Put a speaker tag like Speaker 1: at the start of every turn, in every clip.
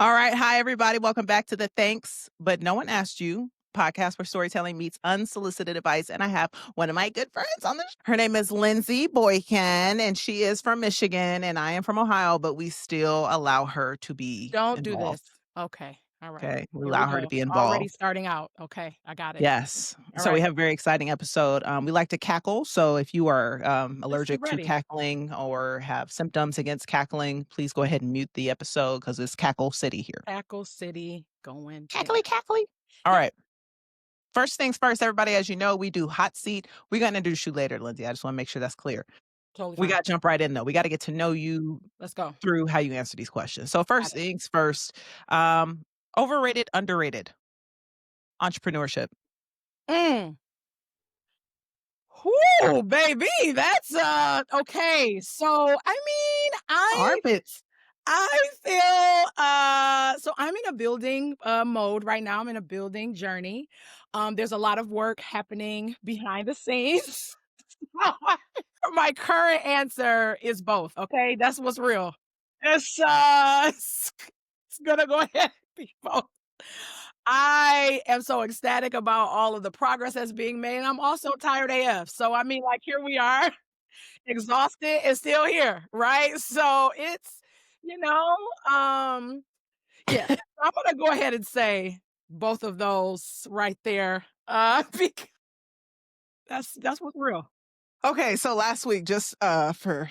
Speaker 1: All right. Hi, everybody. Welcome back to the Thanks, But No One Asked You podcast where storytelling meets unsolicited advice. And I have one of my good friends on this. Her name is Lindsie Boykin, and she is from Michigan, and I am from Ohio, but we still allow her to be
Speaker 2: Don't do this.
Speaker 1: involved.
Speaker 2: Okay. All right.
Speaker 1: Okay. We
Speaker 2: Here we
Speaker 1: allow her to
Speaker 2: go.
Speaker 1: be
Speaker 2: Already
Speaker 1: involved.
Speaker 2: starting out. Okay. I got it.
Speaker 1: Yes.
Speaker 2: All
Speaker 1: So we
Speaker 2: right.
Speaker 1: have a very exciting episode. We like to cackle. So if you are
Speaker 2: Let's get
Speaker 1: allergic to
Speaker 2: ready.
Speaker 1: cackling or have symptoms against cackling, please go ahead and mute the episode because it's Cackle City here.
Speaker 2: Tackle City going
Speaker 1: Cackly,
Speaker 2: down.
Speaker 1: cackly. All
Speaker 2: Yep.
Speaker 1: right. First things first, everybody, as you know, we do hot seat. We're going to introduce you later, Lindsay. I just want to make sure that's clear.
Speaker 2: Totally
Speaker 1: We
Speaker 2: fine.
Speaker 1: got to jump right in, though. We got to get to know you
Speaker 2: Let's go.
Speaker 1: through how you answer these questions. So,
Speaker 2: Got
Speaker 1: first
Speaker 2: it.
Speaker 1: things first, um, overrated, underrated entrepreneurship.
Speaker 2: Mm. Whoo, baby. That's okay. So
Speaker 1: Armpits.
Speaker 2: I feel so I'm in a building mode right now. I'm in a building journey. There's a lot of work happening behind the scenes. My current answer is both, okay? That's what's real. It's gonna go ahead and be both. I am so ecstatic about all of the progress that's being made, and I'm also tired AF. So, I mean, like, here we are, exhausted and still here, right? So, it's, you know, um, yeah. I'm gonna go ahead and say both of those right there, because that's what's real.
Speaker 1: Okay, so last week, just for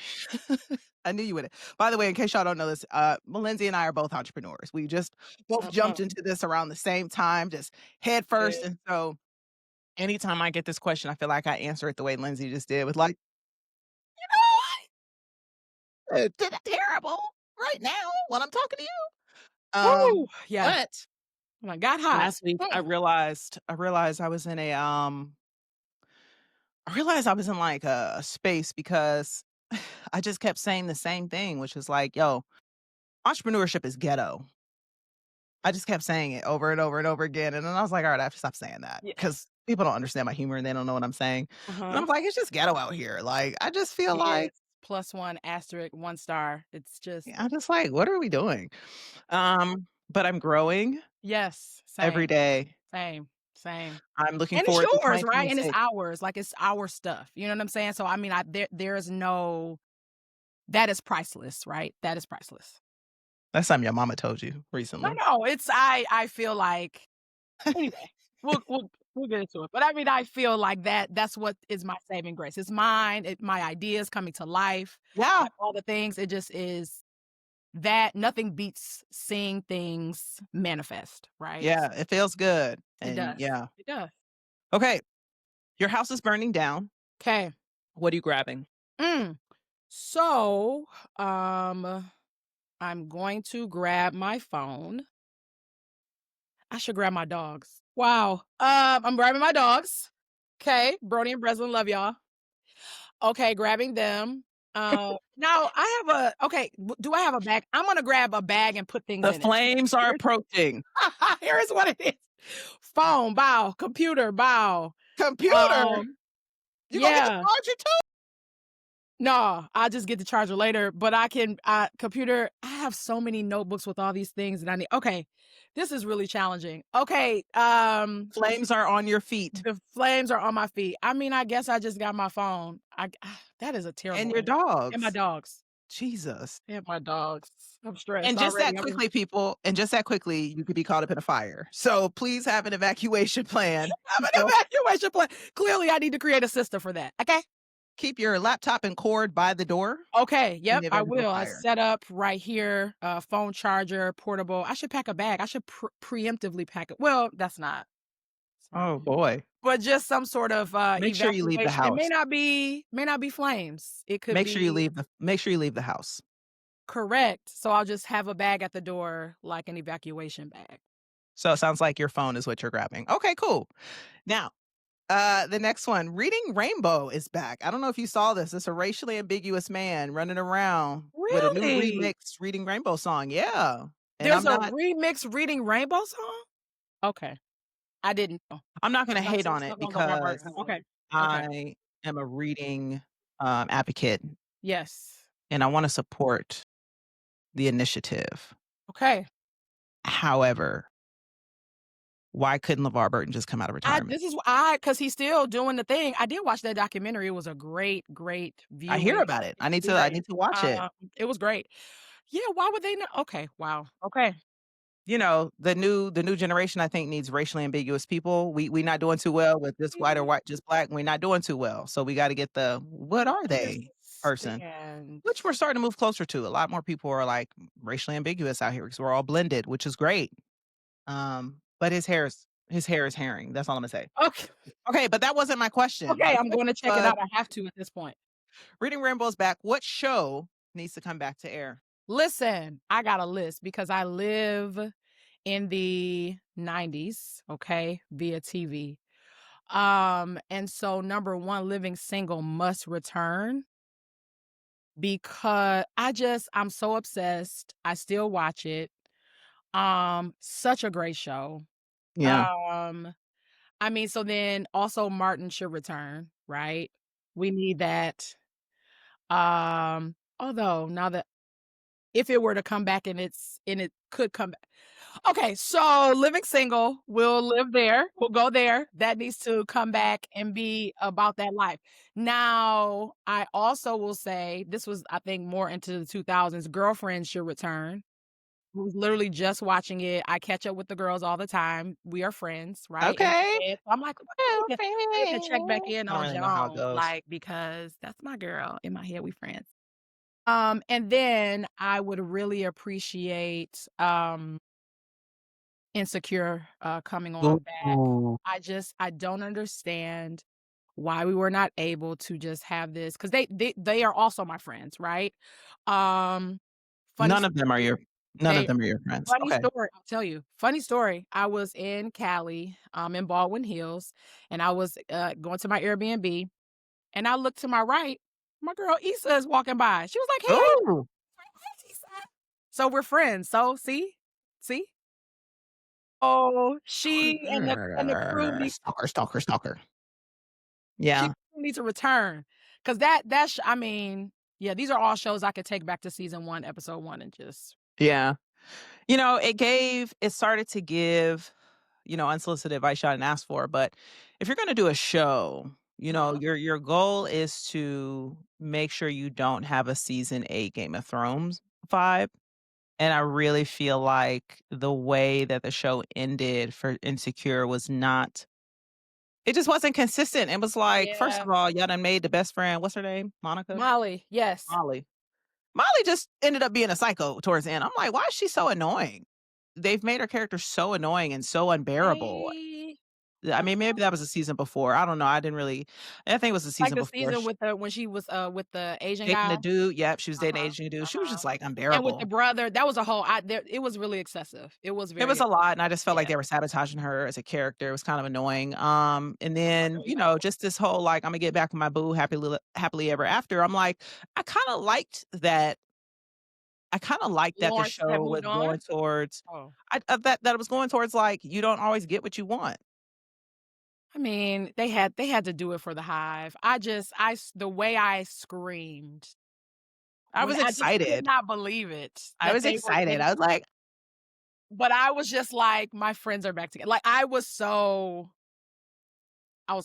Speaker 1: I knew you would. By the way, in case y'all don't know this, Lindsay and I are both entrepreneurs. We just both
Speaker 2: Uh-huh.
Speaker 1: jumped into this around the same time, just head first.
Speaker 2: Yeah.
Speaker 1: And so anytime I get this question, I feel like I answer it the way Lindsay just did with like, did terrible right now when I'm talking to you.
Speaker 2: Woo! Yeah.
Speaker 1: But
Speaker 2: When I got hot.
Speaker 1: last week
Speaker 2: Mm.
Speaker 1: I realized I was in I realized I was in like a space because I just kept saying the same thing, which was like, yo, entrepreneurship is ghetto. I just kept saying it over and over and over again. And then I was like, all right, I have to stop saying that because
Speaker 2: Yes.
Speaker 1: people don't understand my humor and they don't know what I'm saying. And
Speaker 2: Uh-huh.
Speaker 1: I'm like, it's just ghetto out here. Like, I just feel
Speaker 2: It
Speaker 1: like,
Speaker 2: is. +1 asterisk, 1 star. It's just
Speaker 1: I'm just like, what are we doing? But I'm growing
Speaker 2: yes,
Speaker 1: every
Speaker 2: same,
Speaker 1: day.
Speaker 2: same, same.
Speaker 1: I'm looking
Speaker 2: And it's
Speaker 1: forward to
Speaker 2: yours, right? And it's
Speaker 1: 2026.
Speaker 2: ours, like, it's our stuff, you know what I'm saying? So, I mean, there is no that is priceless, right? That is priceless.
Speaker 1: That's something your mama told you
Speaker 2: No,
Speaker 1: recently.
Speaker 2: no, it's I feel like anyway, we'll get into it, but I mean, I feel like that's what is my saving grace. It's mine, my ideas coming to life,
Speaker 1: Yeah.
Speaker 2: like, all the things, it just is that nothing beats seeing things manifest, right?
Speaker 1: Yeah. It feels good.
Speaker 2: It
Speaker 1: And
Speaker 2: does.
Speaker 1: yeah.
Speaker 2: It does.
Speaker 1: Okay. Your house is burning down.
Speaker 2: 'Kay.
Speaker 1: What are you grabbing?
Speaker 2: Mm. So, I'm going to grab my phone. I should grab my dogs. Wow. I'm grabbing my dogs. 'Kay. Brony and Breslin, love y'all. Okay, grabbing them. Now I have a okay, do I have a bag? I'm gonna grab a bag and put things
Speaker 1: The
Speaker 2: in it.
Speaker 1: flames are approaching.
Speaker 2: Here is what it is. Phone, bow. Computer, bow.
Speaker 1: Computer.
Speaker 2: Um,
Speaker 1: You gonna get the
Speaker 2: yeah.
Speaker 1: charger too?
Speaker 2: No, I'll just get the charger later, but I can computer, I have so many notebooks with all these things that I need. Okay, this is really challenging. Okay,
Speaker 1: Flames are on your feet.
Speaker 2: the flames are on my feet. I mean, I guess I just got my phone. That is a
Speaker 1: And
Speaker 2: terrible
Speaker 1: your
Speaker 2: answer. And my
Speaker 1: dogs.
Speaker 2: dogs.
Speaker 1: Jesus.
Speaker 2: And my dogs. I'm stressed
Speaker 1: And just
Speaker 2: already.
Speaker 1: that quickly, people, and just that quickly, you could be caught up in a fire. So please have an evacuation plan.
Speaker 2: I'm an evacuation plan. Clearly, I need to create a system for that. Okay.
Speaker 1: Keep your laptop and cord by the door
Speaker 2: Okay,
Speaker 1: in
Speaker 2: yep,
Speaker 1: the
Speaker 2: I
Speaker 1: event of a
Speaker 2: will. I
Speaker 1: fire.
Speaker 2: set up right here, phone charger, portable. I should pack a bag. I should preemptively pack it. Well, that's not smart.
Speaker 1: Oh boy.
Speaker 2: But just some sort of,
Speaker 1: Make sure you leave the
Speaker 2: evacuation. It
Speaker 1: house.
Speaker 2: may not be flames. It could be
Speaker 1: Make sure you leave the house.
Speaker 2: correct. So I'll just have a bag at the door like an evacuation bag.
Speaker 1: So it sounds like your phone is what you're grabbing. Okay, cool. Now, the next one, Reading Rainbow is back. I don't know if you saw this. It's a racially ambiguous man running around with a new
Speaker 2: Really?
Speaker 1: remixed Reading Rainbow song. Yeah. And
Speaker 2: There's a remix Reading Rainbow song? Okay. I didn't know.
Speaker 1: I'm not gonna hate on
Speaker 2: It's
Speaker 1: it
Speaker 2: not gonna go by
Speaker 1: because
Speaker 2: heart. Okay. Okay.
Speaker 1: I am a reading advocate
Speaker 2: Yes.
Speaker 1: and I want to support the initiative.
Speaker 2: Okay.
Speaker 1: However, why couldn't LeVar Burton just come out of
Speaker 2: I
Speaker 1: retirement?
Speaker 2: this is why, because he's still doing the thing. I did watch that documentary. It was a great, great
Speaker 1: I hear
Speaker 2: viewing
Speaker 1: about it. I
Speaker 2: experience.
Speaker 1: need to watch it.
Speaker 2: It was great. Yeah, why would they not? Okay, wow. Okay.
Speaker 1: You know, the new generation, I think, needs racially ambiguous people. We not doing too well with just white or white, just black. We're not doing too well. So we gotta get the "What are they?" person,
Speaker 2: Understand.
Speaker 1: which we're starting to move closer to. A lot more people are, like, racially ambiguous out here because we're all blended, which is great. But his hair is herring. That's all Imma say.
Speaker 2: Okay.
Speaker 1: Okay, but that wasn't my question. My
Speaker 2: Okay, I'm
Speaker 1: question
Speaker 2: gonna check it
Speaker 1: was,
Speaker 2: out. I have to at this point.
Speaker 1: Reading Rainbow's back. What show needs to come back to air?
Speaker 2: Listen, I got a list because I live in the 90s, okay, via TV. And so number 1, Living Single must return because I'm so obsessed. I still watch it. Such a great show.
Speaker 1: Yeah.
Speaker 2: Um, I mean, so then also Martin should return, right? We need that. Although now that if it were to come back and it could come back. Okay, so Living Single, we'll live there. We'll go there. That needs to come back and be about that life. Now, I also will say this was, I think, more into the 2000s. Girlfriends should return. I was literally just watching it. I catch up with the girls all the time. We are friends, right? In
Speaker 1: Okay.
Speaker 2: my head. So I'm like, I need to check back in
Speaker 1: I don't
Speaker 2: on
Speaker 1: really know how it
Speaker 2: Joan,
Speaker 1: goes.
Speaker 2: like, because that's my girl. In my head, we friends. And then I would really appreciate, Insecure, coming on back.
Speaker 1: Ooh.
Speaker 2: I don't understand why we were not able to just have this, 'cause they are also my friends, right? Um, funny
Speaker 1: None of them are
Speaker 2: story,
Speaker 1: your none of
Speaker 2: they
Speaker 1: them are your friends.
Speaker 2: funny
Speaker 1: Okay.
Speaker 2: story, I'll tell you. Funny story, I was in Cali, in Baldwin Hills, and I was, going to my Airbnb, and I looked to my right, my girl Issa is walking by. She was like, "Hey, how you
Speaker 1: Ooh.
Speaker 2: doing?" Issa. So we're friends. So see? See? Oh, she and the crew need
Speaker 1: Stalker, stalker, stalker.
Speaker 2: she
Speaker 1: Yeah.
Speaker 2: need to return, 'cause I mean, yeah, these are all shows I could take back to season 1, episode 1 and just
Speaker 1: Yeah. It started to give, unsolicited advice y'all didn't ask for, but if you're gonna do a show,
Speaker 2: uh-huh.
Speaker 1: your goal is to make sure you don't have a season 8 Game of Thrones vibe, and I really feel like the way that the show ended for Insecure was not it just wasn't consistent. It was like, first
Speaker 2: Yeah.
Speaker 1: of all, y'all done made the best friend what's her name? Monica?
Speaker 2: Molly, yes.
Speaker 1: Molly. Molly just ended up being a psycho towards the end. I'm like, "Why is she so annoying?" They've made her character so annoying and so unbearable.
Speaker 2: They
Speaker 1: I mean, maybe that was a season before. I don't know. I think it was the
Speaker 2: like
Speaker 1: season
Speaker 2: the
Speaker 1: before.
Speaker 2: season with the when she was, with the Asian
Speaker 1: Dating
Speaker 2: guy.
Speaker 1: the dude. Yep, she was dating an
Speaker 2: Uh-huh,
Speaker 1: Asian dude. She was
Speaker 2: uh-huh.
Speaker 1: just, like,
Speaker 2: And with the
Speaker 1: unbearable.
Speaker 2: brother, that was a whole it was really excessive. It was
Speaker 1: It was
Speaker 2: very
Speaker 1: a lot, and I just felt like
Speaker 2: yeah.
Speaker 1: they were sabotaging her as a character. It was kind of annoying. And
Speaker 2: That was
Speaker 1: then,
Speaker 2: really awful.
Speaker 1: just this whole, like, "Imma get back with my boo happily ever after." I'm like, I kinda liked that the
Speaker 2: Lawrence had
Speaker 1: show was
Speaker 2: moved on?
Speaker 1: going towards
Speaker 2: Oh.
Speaker 1: that it was going towards, like, you don't always get what you want.
Speaker 2: I mean, they had to do it for the hive. The way I screamed
Speaker 1: I
Speaker 2: when
Speaker 1: was
Speaker 2: I just could
Speaker 1: excited.
Speaker 2: not believe it
Speaker 1: I
Speaker 2: that
Speaker 1: was
Speaker 2: they were
Speaker 1: excited.
Speaker 2: getting,
Speaker 1: I was like,
Speaker 2: but I was just like, "My friends are back together." Like, I was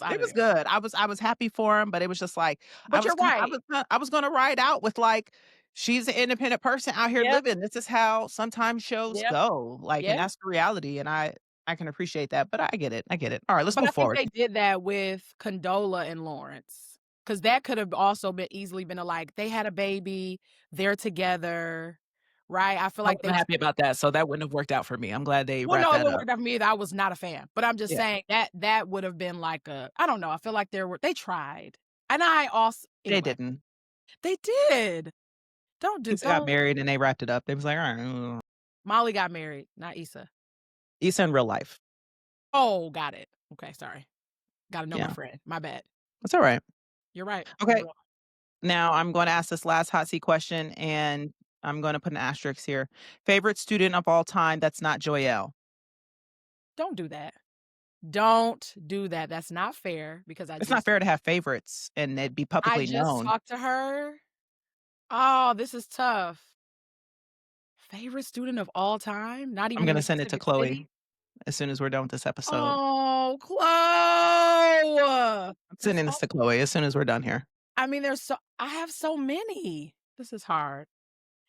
Speaker 2: out
Speaker 1: it
Speaker 2: of
Speaker 1: was
Speaker 2: there.
Speaker 1: good. I was happy for him, but it was just like
Speaker 2: But you're right.
Speaker 1: I was gonna ride out with, like, she's an independent person out here
Speaker 2: Yep,
Speaker 1: living. This is how sometimes shows
Speaker 2: yep,
Speaker 1: go, like, and
Speaker 2: yep.
Speaker 1: that's the reality, and I can appreciate that, but I get it. I get it. Alright, let's
Speaker 2: But I
Speaker 1: move
Speaker 2: think
Speaker 1: forward.
Speaker 2: they did that with Condola and Lawrence, because that could have also been easily been like, they had a baby, they're together, right? I feel
Speaker 1: I
Speaker 2: like
Speaker 1: wasn't
Speaker 2: they
Speaker 1: happy about that, so that wouldn't have worked out for me. I'm glad they
Speaker 2: well,
Speaker 1: wrapped
Speaker 2: no, it
Speaker 1: that
Speaker 2: wouldn't
Speaker 1: up.
Speaker 2: work out for me either. I was not a fan, but I'm just
Speaker 1: Yeah,
Speaker 2: saying that would have been like a I don't know, I feel like they tried. And I also
Speaker 1: they
Speaker 2: anyway,
Speaker 1: didn't.
Speaker 2: they did.
Speaker 1: Issa got
Speaker 2: Don't
Speaker 1: married and they wrapped it up. They was like, "Alright,
Speaker 2: Molly got married, not Issa.
Speaker 1: Issa in real life."
Speaker 2: Oh, got it. Okay, sorry. Gotta know my
Speaker 1: Yeah,
Speaker 2: friend. My bad.
Speaker 1: it's alright.
Speaker 2: You're right. In
Speaker 1: Okay,
Speaker 2: real
Speaker 1: now I'm gonna ask this last hot seat question, and I'm gonna put an asterisk here. Favorite student of all time that's not Joyelle?
Speaker 2: don't do that. Don't do that. That's not fair because
Speaker 1: It's not fair to have favorites and it be
Speaker 2: I
Speaker 1: publicly
Speaker 2: just
Speaker 1: known.
Speaker 2: talked to her. Oh, this is tough. Favorite student of all time? Not
Speaker 1: I'm
Speaker 2: even in
Speaker 1: gonna
Speaker 2: a
Speaker 1: send it to
Speaker 2: specific
Speaker 1: Chloe
Speaker 2: city?
Speaker 1: as soon as we're done with this episode.
Speaker 2: Oh, Chloe!
Speaker 1: I'm
Speaker 2: That's
Speaker 1: sending this
Speaker 2: all
Speaker 1: to Chloe as soon as we're done here.
Speaker 2: I mean, I have so many. This is hard.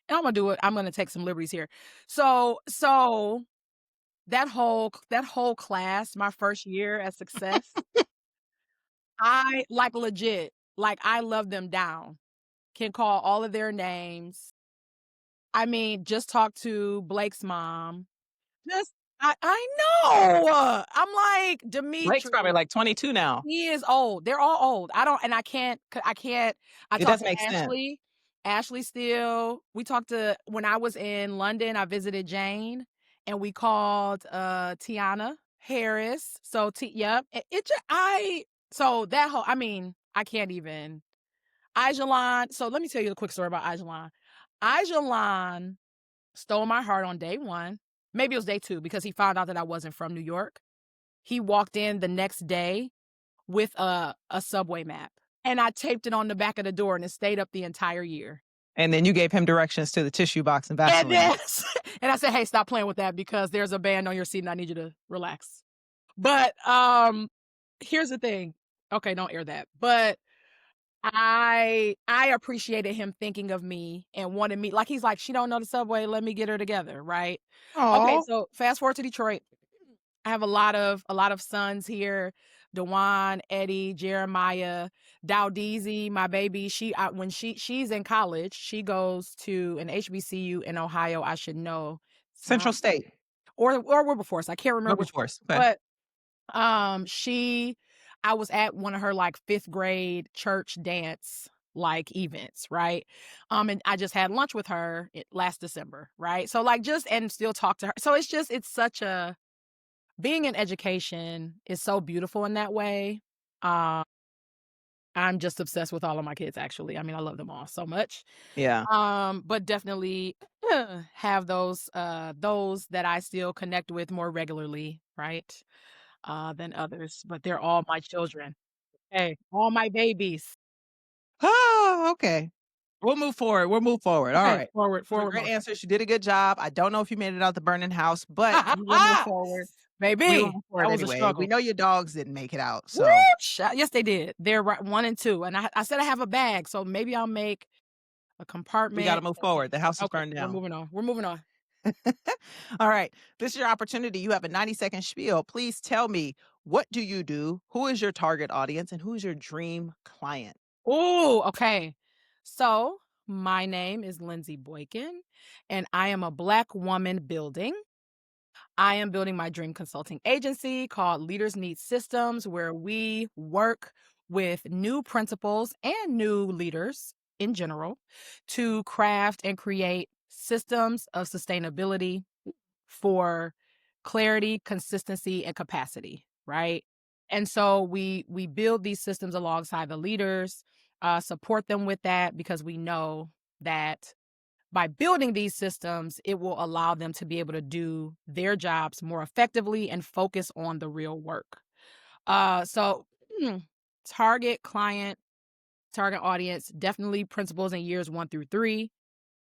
Speaker 2: And I'm gonna do it. I'm gonna take some liberties here. So that whole class, my first year at Success, I like legit, like I love them down. Can call all of their names. I mean, just talked to Blake's mom. Just I know. I'm like,
Speaker 1: Blake's probably
Speaker 2: Demetri,
Speaker 1: like 22 now.
Speaker 2: he is old. They're all old. I don't and I can't I
Speaker 1: It
Speaker 2: talked
Speaker 1: doesn't
Speaker 2: to
Speaker 1: make sense.
Speaker 2: Ashley. Ashley still we talked to when I was in London, I visited Jane and we called Tiana Harris. So yep. It just so that whole I mean, I can't even Ajalon. So let me tell you a quick story about Ajalon. Ajalon stole my heart on day 1. Maybe it was day 2 because he found out that I wasn't from New York. He walked in the next day with a subway map, and I taped it on the back of the door, and it stayed up the entire year.
Speaker 1: And then you gave him directions to the tissue box and
Speaker 2: And
Speaker 1: Vaseline.
Speaker 2: then and I said, "Hey, stop playing with that because there's a band on your seat, and I need you to relax." But, here's the thing. Okay, don't air that. But I appreciated him thinking of me and wanted me like, he's like, "She don't know the subway, let me get her together," right? Okay,
Speaker 1: Oh,
Speaker 2: so fast forward to Detroit. I have a lot of sons here. Dewan, Eddie, Jeremiah, Dowdeezy, my baby. When she's in college, she goes to an HBCU in Ohio. I should know. It's not
Speaker 1: Central State.
Speaker 2: or Wilberforce. I can't remember which one.
Speaker 1: Wilberforce. Okay.
Speaker 2: But she I was at one of her like 5th grade church dance like events, right? And I just had lunch with her last December, right? So like just and still talk to her. So it's such a being in education is so beautiful in that way. Um, I'm just obsessed with all of my kids, actually. I mean, I love them all so much.
Speaker 1: Yeah.
Speaker 2: But definitely have those that I still connect with more regularly, right? Than others. But they're all my children. Hey, all my babies.
Speaker 1: Oh, okay. We'll move forward. We'll move forward. All
Speaker 2: Okay,
Speaker 1: right. Those were
Speaker 2: forward
Speaker 1: great
Speaker 2: motion.
Speaker 1: answers. You did a good job. I don't know if you made it out the burning house, but we will move forward. We will
Speaker 2: Baby,
Speaker 1: move
Speaker 2: that
Speaker 1: forward
Speaker 2: was a
Speaker 1: anyway. We
Speaker 2: struggle.
Speaker 1: know your dogs didn't make it out.
Speaker 2: Woo!
Speaker 1: So
Speaker 2: Yes, they did. They're right 1 and 2. And I said I have a bag, so maybe I'll make a
Speaker 1: we got to
Speaker 2: compartment.
Speaker 1: move forward. The house is
Speaker 2: Okay,
Speaker 1: burned
Speaker 2: we're
Speaker 1: down.
Speaker 2: moving on. We're moving on.
Speaker 1: All right. This is your opportunity. You have a 90-second spiel. Please tell me, what do you do? Who is your target audience? And who's your dream client?
Speaker 2: Ooh, okay. So, my name is Lindsie Boykin, and I am a Black woman building. I am building my dream consulting agency called Leaders Need Systems, where we work with new principals and new leaders in general to craft and create systems of sustainability for clarity, consistency, and capacity, right? And so we build these systems alongside the leaders, support them with that because we know that by building these systems, it will allow them to be able to do their jobs more effectively and focus on the real work. So target client, target audience, definitely principals in years 1 through 3.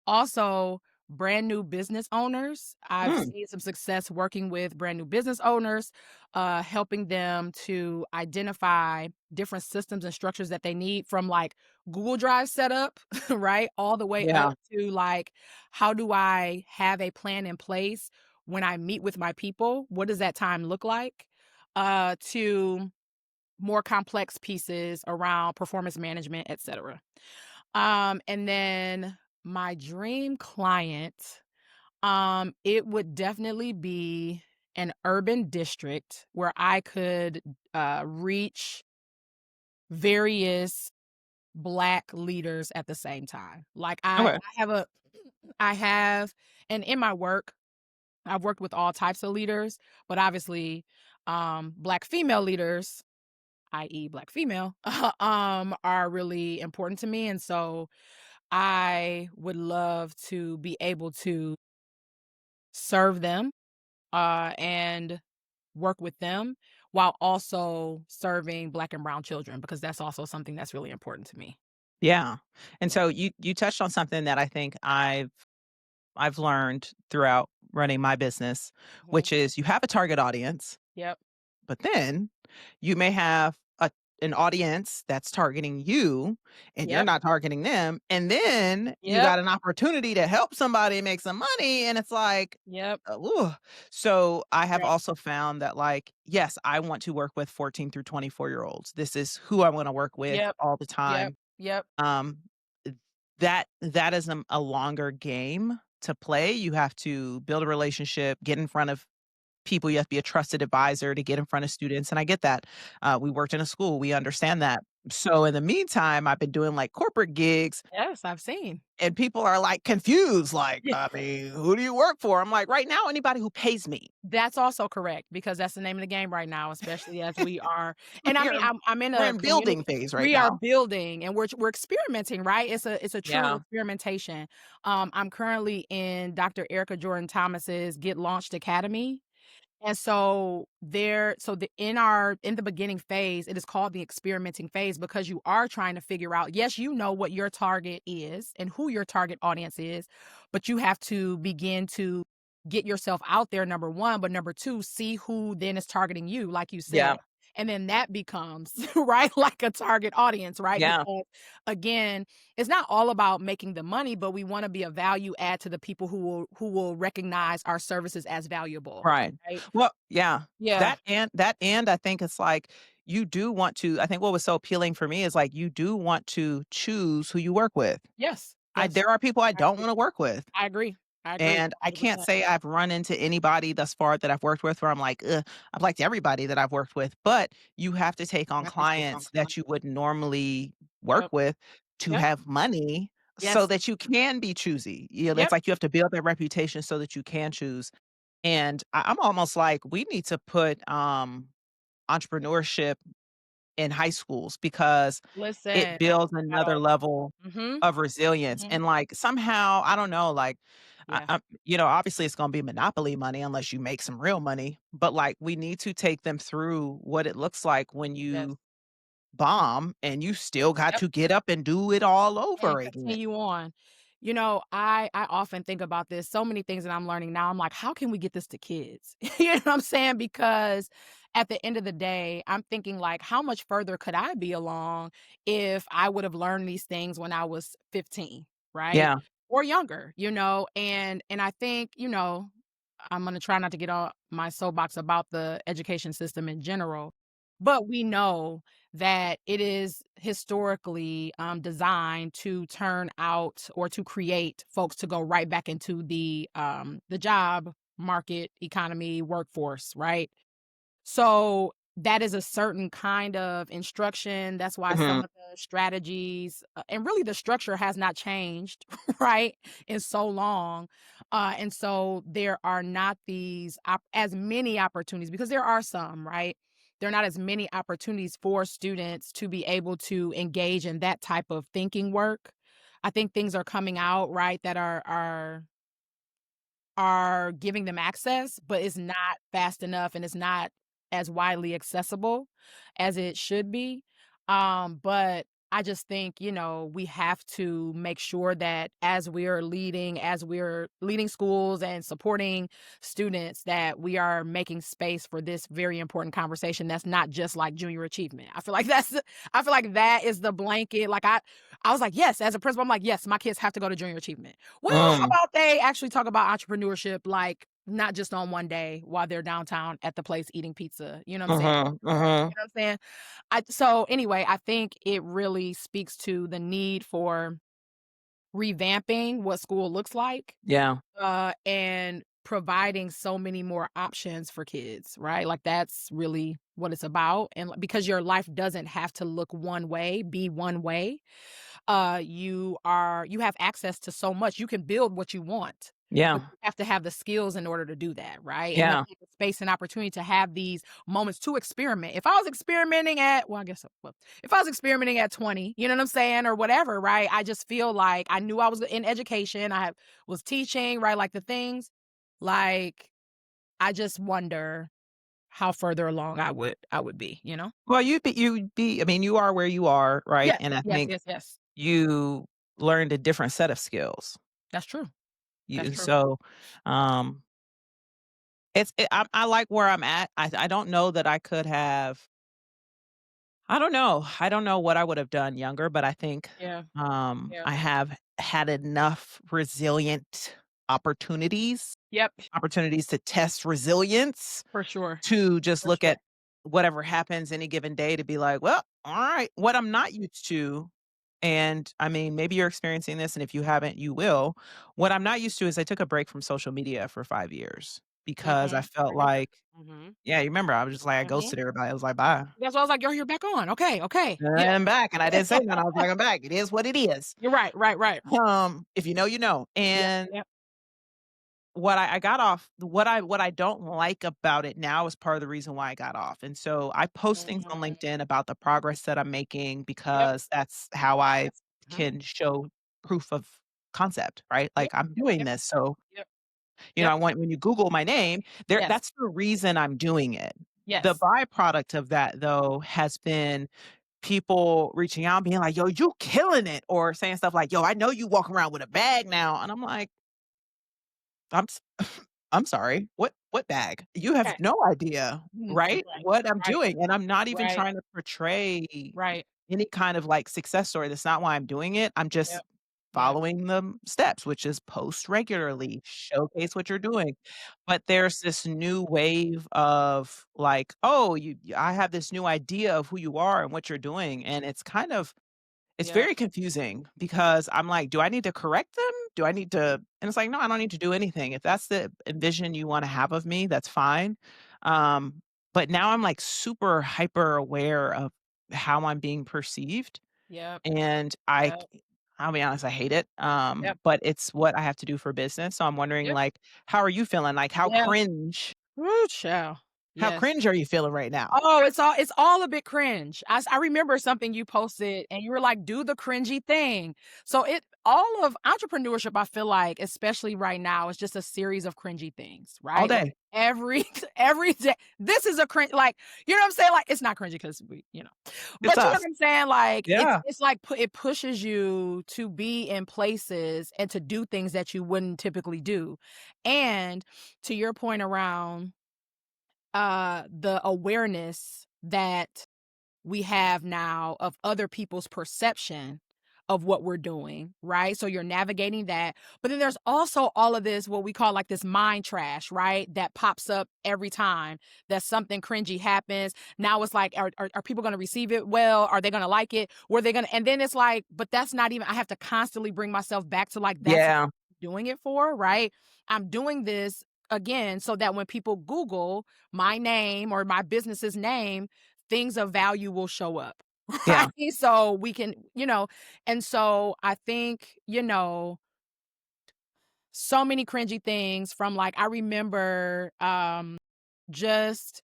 Speaker 2: Also, brand new business owners. I've
Speaker 1: Mm,
Speaker 2: seen some success working with brand new business owners, helping them to identify different systems and structures that they need from like Google Drive setup, right? All the way up
Speaker 1: yeah.
Speaker 2: to like, how do I have a plan in place when I meet with my people? What does that time look like? To more complex pieces around performance management, et cetera. And then my dream client, it would definitely be an urban district where I could reach various Black leaders at the same time. Like
Speaker 1: Okay.
Speaker 2: I have, and in my work, I've worked with all types of leaders, but obviously, Black female leaders, i.e., Black female, are really important to me, and so I would love to be able to serve them, and work with them while also serving Black and brown children because that's also something that's really important to me.
Speaker 1: Yeah. And so you touched on something that I think I've I've learned throughout running my business,
Speaker 2: Mhm.
Speaker 1: which is you have a target audience,
Speaker 2: Yep.
Speaker 1: but then you may have an audience that's targeting you and you're
Speaker 2: Yep.
Speaker 1: not targeting them. And then you
Speaker 2: Yep.
Speaker 1: got an opportunity to help somebody make some money. And it's like,
Speaker 2: Yep.
Speaker 1: ooh. So I have
Speaker 2: Yep.
Speaker 1: also found that, like, yes, I want to work with 14 through 24-year-olds. This is who I want to work with
Speaker 2: Yep.
Speaker 1: all the
Speaker 2: Yep.
Speaker 1: time.
Speaker 2: Yep.
Speaker 1: Um, that is a longer game to play. You have to build a relationship, get in front of people. You have to be a trusted advisor to get in front of students, and I get that. We worked in a school, we understand that. So in the meantime, I've been doing, like, corporate gigs,
Speaker 2: Yes, I've seen.
Speaker 1: and people are, like, confused, like, I mean, "Who do you work for?" I'm like, "Right now, anybody who pays me."
Speaker 2: That's also correct because that's the name of the game right now, especially as we are and I
Speaker 1: We're
Speaker 2: mean,
Speaker 1: in
Speaker 2: I'm in
Speaker 1: we're
Speaker 2: a
Speaker 1: in
Speaker 2: community
Speaker 1: building phase right
Speaker 2: we are
Speaker 1: now.
Speaker 2: building and we're experimenting, right? It's a true
Speaker 1: Yeah,
Speaker 2: experimentation. I'm currently in Dr. Erica Jordan Thomas's Get Launched Academy. And in the beginning phase, it is called the experimenting phase because you are trying to figure out, yes, you know what your target is and who your target audience is, but you have to begin to get yourself out there, number 1, but number 2, see who then is targeting you, like you
Speaker 1: yeah,
Speaker 2: said. And then that becomes, right, like a target audience, right?
Speaker 1: yeah,
Speaker 2: Because again, it's not all about making the money, but we wanna be a value add to the people who will recognize our services as valuable,
Speaker 1: right.
Speaker 2: right?
Speaker 1: Well, yeah,
Speaker 2: Yeah.
Speaker 1: that and I think it's like, you do want to, I think what was so appealing for me is, like, you do want to choose who you work with.
Speaker 2: Yes.
Speaker 1: I
Speaker 2: Yes.
Speaker 1: There are people I
Speaker 2: I
Speaker 1: don't
Speaker 2: agree.
Speaker 1: wanna work with.
Speaker 2: I agree. I agree.
Speaker 1: And I can't
Speaker 2: 100%.
Speaker 1: say I've run into anybody thus far that I've worked with where I'm like, "Ugh," I've liked everybody that I've worked with, but you have to take on
Speaker 2: Have to take on
Speaker 1: clients that you
Speaker 2: clients.
Speaker 1: wouldn't normally work
Speaker 2: Yep.
Speaker 1: with to
Speaker 2: Yep.
Speaker 1: have money so
Speaker 2: Yes.
Speaker 1: that you can be choosy. You know, it's
Speaker 2: Yep.
Speaker 1: like you have to build that reputation so that you can choose. And I'm almost like, we need to put, entrepreneurship in high schools because it
Speaker 2: Listen, I
Speaker 1: builds
Speaker 2: talk about
Speaker 1: another
Speaker 2: all
Speaker 1: level
Speaker 2: mhm.
Speaker 1: of resilience,
Speaker 2: Mhm.
Speaker 1: and, like, somehow, I don't know, like,
Speaker 2: Yeah.
Speaker 1: obviously, it's gonna be monopoly money unless you make some real money, but, like, we need to take them through what it looks like when
Speaker 2: Yes.
Speaker 1: you bomb and you still got
Speaker 2: Yep.
Speaker 1: to get up and do it all
Speaker 2: And
Speaker 1: over again.
Speaker 2: continue on. I often think about this, so many things that I'm learning now, I'm like, "How can we get this to kids?" You know what I'm saying? Because at the end of the day, I'm thinking like, how much further could I be along if I would have learned these things when I was 15, right?
Speaker 1: Yeah.
Speaker 2: Or younger, and I think, I'm gonna try not to get on my soapbox about the education system in general, but we know that it is historically, designed to turn out or to create folks to go right back into the job market, economy, workforce, right? So, that is a certain kind of instruction, that's why
Speaker 1: Mhm.
Speaker 2: some of the strategies, and really the structure has not changed, right, in so long, and so there are not these as many opportunities because there are some, right? There are not as many opportunities for students to be able to engage in that type of thinking work. I think things are coming out, right, that are giving them access, but it's not fast enough and it's not as widely accessible as it should be. But I just think, we have to make sure that as we're leading schools and supporting students, that we are making space for this very important conversation that's not just like junior achievement. I feel like that is the blanket. Like I was like, yes, as a principal, I'm like, yes, my kids have to go to junior achievement. Well, how
Speaker 1: Mm.
Speaker 2: about they actually talk about entrepreneurship, like, not just on one day while they're downtown at the place eating pizza, you know what I'm saying?
Speaker 1: Mhm,
Speaker 2: You
Speaker 1: mhm.
Speaker 2: know what I'm saying? So anyway, I think it really speaks to the need for revamping what school looks like,
Speaker 1: Yeah,
Speaker 2: and providing so many more options for kids, right? Like, that's really what it's about, and because your life doesn't have to look one way, be one way, you have access to so much. You can build what you want, but
Speaker 1: yeah,
Speaker 2: you have to have the skills in order to do that, right? And have
Speaker 1: yeah,
Speaker 2: the space and opportunity to have these moments to experiment. If I was experimenting at well, I guess well, if I was experimenting at 20, you know what I'm saying, or whatever, right? I just feel like I knew I was in education. Was teaching, right? Like the things, like I just wonder how further along I would be, you know?
Speaker 1: Well, I mean, you are where you are, right?
Speaker 2: Yes,
Speaker 1: And I
Speaker 2: yes,
Speaker 1: think
Speaker 2: yes, yes.
Speaker 1: you learned a different set of skills.
Speaker 2: That's true. That's
Speaker 1: You
Speaker 2: true.
Speaker 1: so, um, I like where I'm at. I don't know that I could have I don't know. I don't know what I would have done younger, but I think,
Speaker 2: Yeah, yeah.
Speaker 1: I have had enough resilient opportunities
Speaker 2: Yep,
Speaker 1: opportunities to test resilience
Speaker 2: for sure,
Speaker 1: to just
Speaker 2: for
Speaker 1: look
Speaker 2: sure.
Speaker 1: at whatever happens any given day to be like, "Well, alright." What I'm not used to, and I mean, maybe you're experiencing this, and if you haven't, you will. What I'm not used to is I took a break from social media for 5 years because I
Speaker 2: Mhm.
Speaker 1: felt
Speaker 2: Remember.
Speaker 1: like
Speaker 2: Mhm,
Speaker 1: yeah, you remember, I was just like I
Speaker 2: mhm.
Speaker 1: ghosted everybody. I was like, "Bye."
Speaker 2: That's why I was like, "Yo, you're back on. Okay, okay.
Speaker 1: And
Speaker 2: Yeah."
Speaker 1: I'm back, and I didn't say nothing. I was like, "I'm back. It is what it is."
Speaker 2: You're right, right, right.
Speaker 1: If you know, you know.
Speaker 2: Yep,
Speaker 1: And
Speaker 2: yep.
Speaker 1: what I got off what I don't like about it now is part of the reason why I got off, and so I post things on
Speaker 2: Mhm.
Speaker 1: LinkedIn about the progress that I'm making
Speaker 2: Yep.
Speaker 1: because that's how I
Speaker 2: Mhm.
Speaker 1: can show proof of concept, right?
Speaker 2: Yep,
Speaker 1: Like, I'm doing
Speaker 2: yep,
Speaker 1: this, so,
Speaker 2: yep,
Speaker 1: I
Speaker 2: yep.
Speaker 1: want when you Google my name,
Speaker 2: Yes,
Speaker 1: that's the reason I'm doing it. The
Speaker 2: yes.
Speaker 1: byproduct of that, though, has been people reaching out and being like, "Yo, you killing it," or saying stuff like, "Yo, I know you walk around with a bag now," and I'm like, I'm s I'm sorry, what bag? You have
Speaker 2: Okay.
Speaker 1: no idea,
Speaker 2: Mhm.
Speaker 1: right,
Speaker 2: Right,
Speaker 1: what I'm
Speaker 2: right,
Speaker 1: doing, and I'm not even
Speaker 2: right,
Speaker 1: trying to portray
Speaker 2: right.
Speaker 1: any kind of, like, success story. That's not why I'm doing it. I'm just
Speaker 2: Yep, yep,
Speaker 1: following the steps, which is post regularly, showcase what you're doing. But there's this new wave of, like, "Oh, I have this new idea of who you are and what you're doing," and it's
Speaker 2: yep,
Speaker 1: very confusing because I'm like, "Do I need to correct them? Do I need to" and it's like, "No, I don't need to do anything. If that's the envision you wanna have of me, that's fine." Um, but now I'm, like, super hyper aware of how I'm being perceived,
Speaker 2: yep,
Speaker 1: and
Speaker 2: yep,
Speaker 1: I'll be honest, I hate it,
Speaker 2: yep,
Speaker 1: but it's what I have to do for business, so I'm wondering,
Speaker 2: yep,
Speaker 1: like, how are you feeling? Like,
Speaker 2: yeah. Woo, child.
Speaker 1: how
Speaker 2: Yes.
Speaker 1: cringe are you feeling right now?
Speaker 2: Oh, it's all a bit cringe. I remember something you posted and you were like, "Do the cringy thing." So it all of entrepreneurship, I feel like, especially right now, is just a series of cringy things,
Speaker 1: All
Speaker 2: right? Like
Speaker 1: day.
Speaker 2: every every day. This is a cringe like, you know what I'm saying? Like, it's not cringy because
Speaker 1: It's
Speaker 2: but you know
Speaker 1: us.
Speaker 2: what I'm saying? Like,
Speaker 1: Yeah.
Speaker 2: it's like it pushes you to be in places and to do things that you wouldn't typically do. And to your point around the awareness that we have now of other people's perception of what we're doing, right? So you're navigating that. But then there's also all of this, what we call like this mind trash, right? That pops up every time that something cringy happens. Now it's like, are people going to receive it well? Are they going to like it? Were they going to? And then it's like, but that's not even, I have to constantly bring myself back to like, that's what
Speaker 1: Yeah.
Speaker 2: I'm doing it for, right? I'm doing this again so that when people Google my name or my business's name, things of value will show up. Right?
Speaker 1: Yeah.
Speaker 2: So we can, and so I think, so many cringy things from like I remember just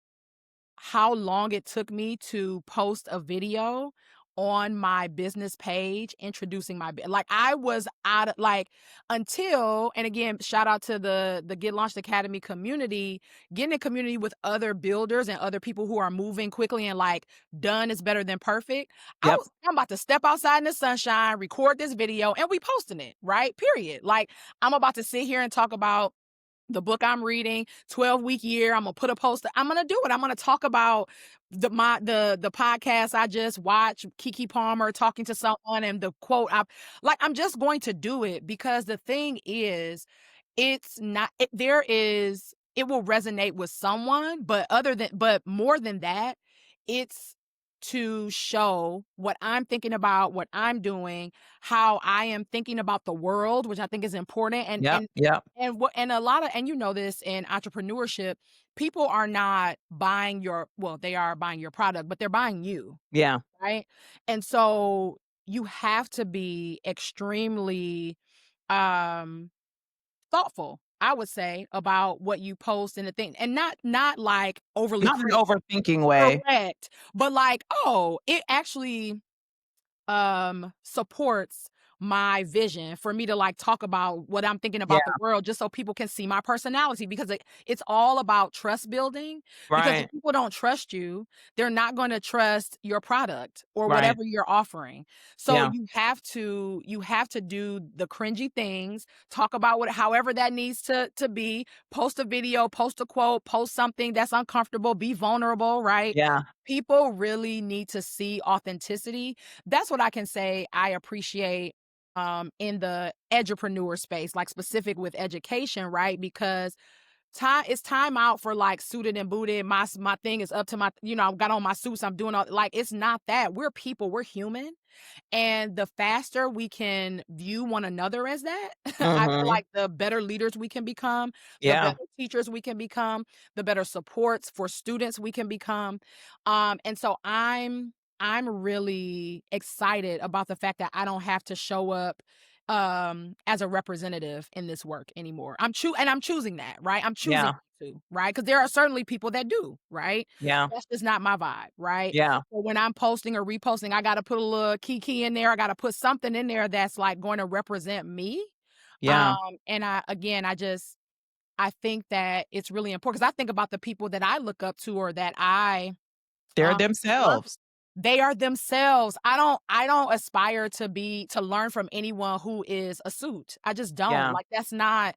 Speaker 2: how long it took me to post a video on my business page introducing like I was out of like until and again shout out to the Get Launched Academy community, getting a community with other builders and other people who are moving quickly and like done is better than perfect.
Speaker 1: Yep.
Speaker 2: I'm about to step outside in the sunshine, record this video, and we posting it, right? Period. Like I'm about to sit here and talk about the book I'm reading, 12-week year. I'm gonna put a post. I'm gonna do it. I'm gonna talk about the podcast I just watched, Kiki Palmer talking to someone, and the quote. I'm just going to do it because the thing is, it's not. It will resonate with someone, but more than that, it's to show what I'm thinking about, what I'm doing, how I am thinking about the world, which I think is important, and
Speaker 1: Yep.
Speaker 2: and
Speaker 1: Yep.
Speaker 2: and what and a lot of and you know this in entrepreneurship, people are not buying they are buying your product, but they're buying you,
Speaker 1: Yeah.
Speaker 2: right? And so you have to be extremely um thoughtful, I would say, about what you post and the thing, and not like overly
Speaker 1: Not in an overthinking way.
Speaker 2: correct, but like, oh, it actually supports my vision, for me to, like, talk about what I'm thinking
Speaker 1: Yeah,
Speaker 2: about the world just so people can see my personality because it's all about trust building, because if
Speaker 1: right.
Speaker 2: people don't trust you, they're not gonna trust your product or
Speaker 1: Right.
Speaker 2: whatever you're offering. So
Speaker 1: Yeah.
Speaker 2: you have to do the cringy things, talk about what however that needs to be, post a video, post a quote, post something that's uncomfortable, be vulnerable, right?
Speaker 1: Yeah.
Speaker 2: People really need to see authenticity. That's what I can say I appreciate in the edupreneur space, like specific with education, right? Because time out for like suited and booted. My thing is up to my, I've got on my suits, I'm doing all like it's not that. We're people, we're human. And the faster we can view one another as that, I feel
Speaker 1: Mhm.
Speaker 2: like the better leaders we can become, the
Speaker 1: Yeah.
Speaker 2: better teachers we can become, the better supports for students we can become. And so I'm really excited about the fact that I don't have to show up as a representative in this work anymore. I'm choosing that, right? I'm choosing
Speaker 1: Yeah.
Speaker 2: to, right? Because there are certainly people that do, right?
Speaker 1: Yeah.
Speaker 2: That's just not my vibe, right?
Speaker 1: Yeah.
Speaker 2: So when I'm posting or reposting, I gotta put a little key in there. I gotta put something in there that's, like, going to represent me.
Speaker 1: Yeah.
Speaker 2: And I think that it's really important because I think about the people that I look up to or that I
Speaker 1: They're
Speaker 2: learn
Speaker 1: themselves.
Speaker 2: they are themselves. I don't aspire to learn from anyone who is a suit. I just don't.
Speaker 1: Yeah.
Speaker 2: Like, that's not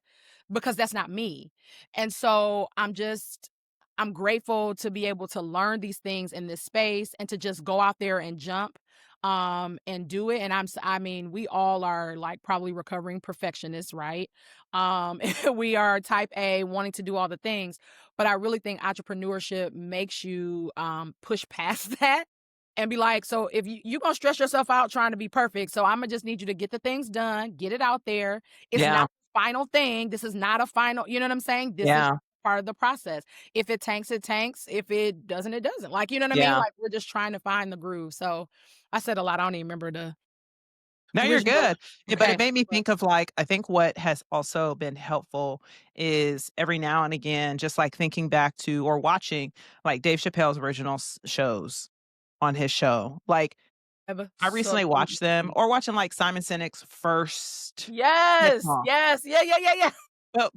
Speaker 2: me. And so I'm grateful to be able to learn these things in this space and to just go out there and jump and do it. And I mean, we all are like probably recovering perfectionists, right? We are type A wanting to do all the things, but I really think entrepreneurship makes you push past that and be like, so if you gonna stress yourself out trying to be perfect, so Imma just need you to get the things done, get it out there. It's not
Speaker 1: Yeah.
Speaker 2: the final thing. This is not a final, you know what I'm saying? This is
Speaker 1: Yeah.
Speaker 2: part of the process. If it tanks, it tanks. If it doesn't, it doesn't. Like, you know what I mean?
Speaker 1: Yeah.
Speaker 2: Like, we're just trying to find the groove. So I said a lot. I don't even remember the
Speaker 1: No, you're
Speaker 2: original.
Speaker 1: good. But it
Speaker 2: Okay.
Speaker 1: made me
Speaker 2: But
Speaker 1: think of, like, I think what has also been helpful is every now and again, just, like, thinking back to or watching, like, Dave Chappelle's original shows on his show. Like,
Speaker 2: ever
Speaker 1: I
Speaker 2: so
Speaker 1: recently watched them or watching, like, Simon Sinek's first TED
Speaker 2: yes.
Speaker 1: Talk.
Speaker 2: Yes. Yeah, yeah, yeah, yeah.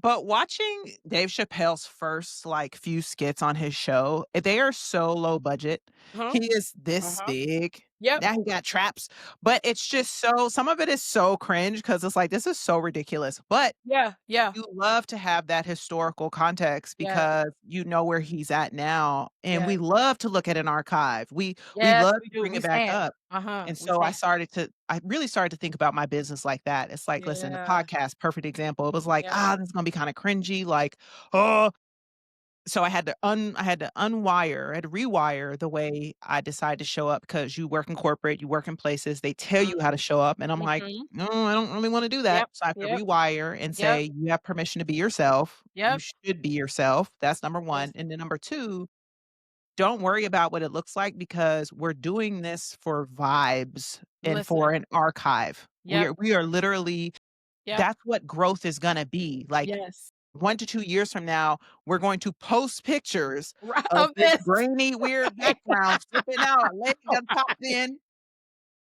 Speaker 1: But watching Dave Chappelle's first, like, few skits on his show, they are so low budget.
Speaker 2: Uh-huh.
Speaker 1: He is this
Speaker 2: Uh-huh.
Speaker 1: big.
Speaker 2: Yep.
Speaker 1: Now he got traps, but it's just so some of it is so cringe because it's like, this is so ridiculous, but
Speaker 2: Yeah. Yeah.
Speaker 1: you love to have that historical context
Speaker 2: Yes.
Speaker 1: because you know where he's at now, and we
Speaker 2: Yes.
Speaker 1: love to look at an archive. We
Speaker 2: Yes,
Speaker 1: love
Speaker 2: we
Speaker 1: to
Speaker 2: do.
Speaker 1: bring
Speaker 2: We
Speaker 1: it back
Speaker 2: stand.
Speaker 1: up,
Speaker 2: Uh-huh.
Speaker 1: and
Speaker 2: We
Speaker 1: so
Speaker 2: stand.
Speaker 1: I really started to think about my business like that. It's like, listen, the
Speaker 2: Yeah.
Speaker 1: podcast, perfect example. It was like,
Speaker 2: Yeah.
Speaker 1: "Ah, this is gonna be kinda cringy," like, "Oh." So I had to unwire, I had to rewire the way I decide to show up because you work in corporate, you work in places, they tell
Speaker 2: Mhm.
Speaker 1: you how to show up, and I'm like,
Speaker 2: Mhm.
Speaker 1: "No, I don't really wanna do that."
Speaker 2: Yep.
Speaker 1: So I have to
Speaker 2: Yep.
Speaker 1: rewire and
Speaker 2: Yep.
Speaker 1: say, "You have permission to be yourself. You
Speaker 2: Yep.
Speaker 1: should be yourself." That's number
Speaker 2: Yes.
Speaker 1: 1, and then number 2, don't worry about what it looks like because we're doing this for vibes and for
Speaker 2: Listen.
Speaker 1: an archive.
Speaker 2: Yep.
Speaker 1: We are literally
Speaker 2: Yep.
Speaker 1: that's what growth is gonna be, like,
Speaker 2: Yes.
Speaker 1: 1 to 2 years from now, we're going to post pictures
Speaker 2: Right
Speaker 1: of
Speaker 2: of
Speaker 1: this
Speaker 2: this.
Speaker 1: grainy, weird background, flipping out, our leg done popped in,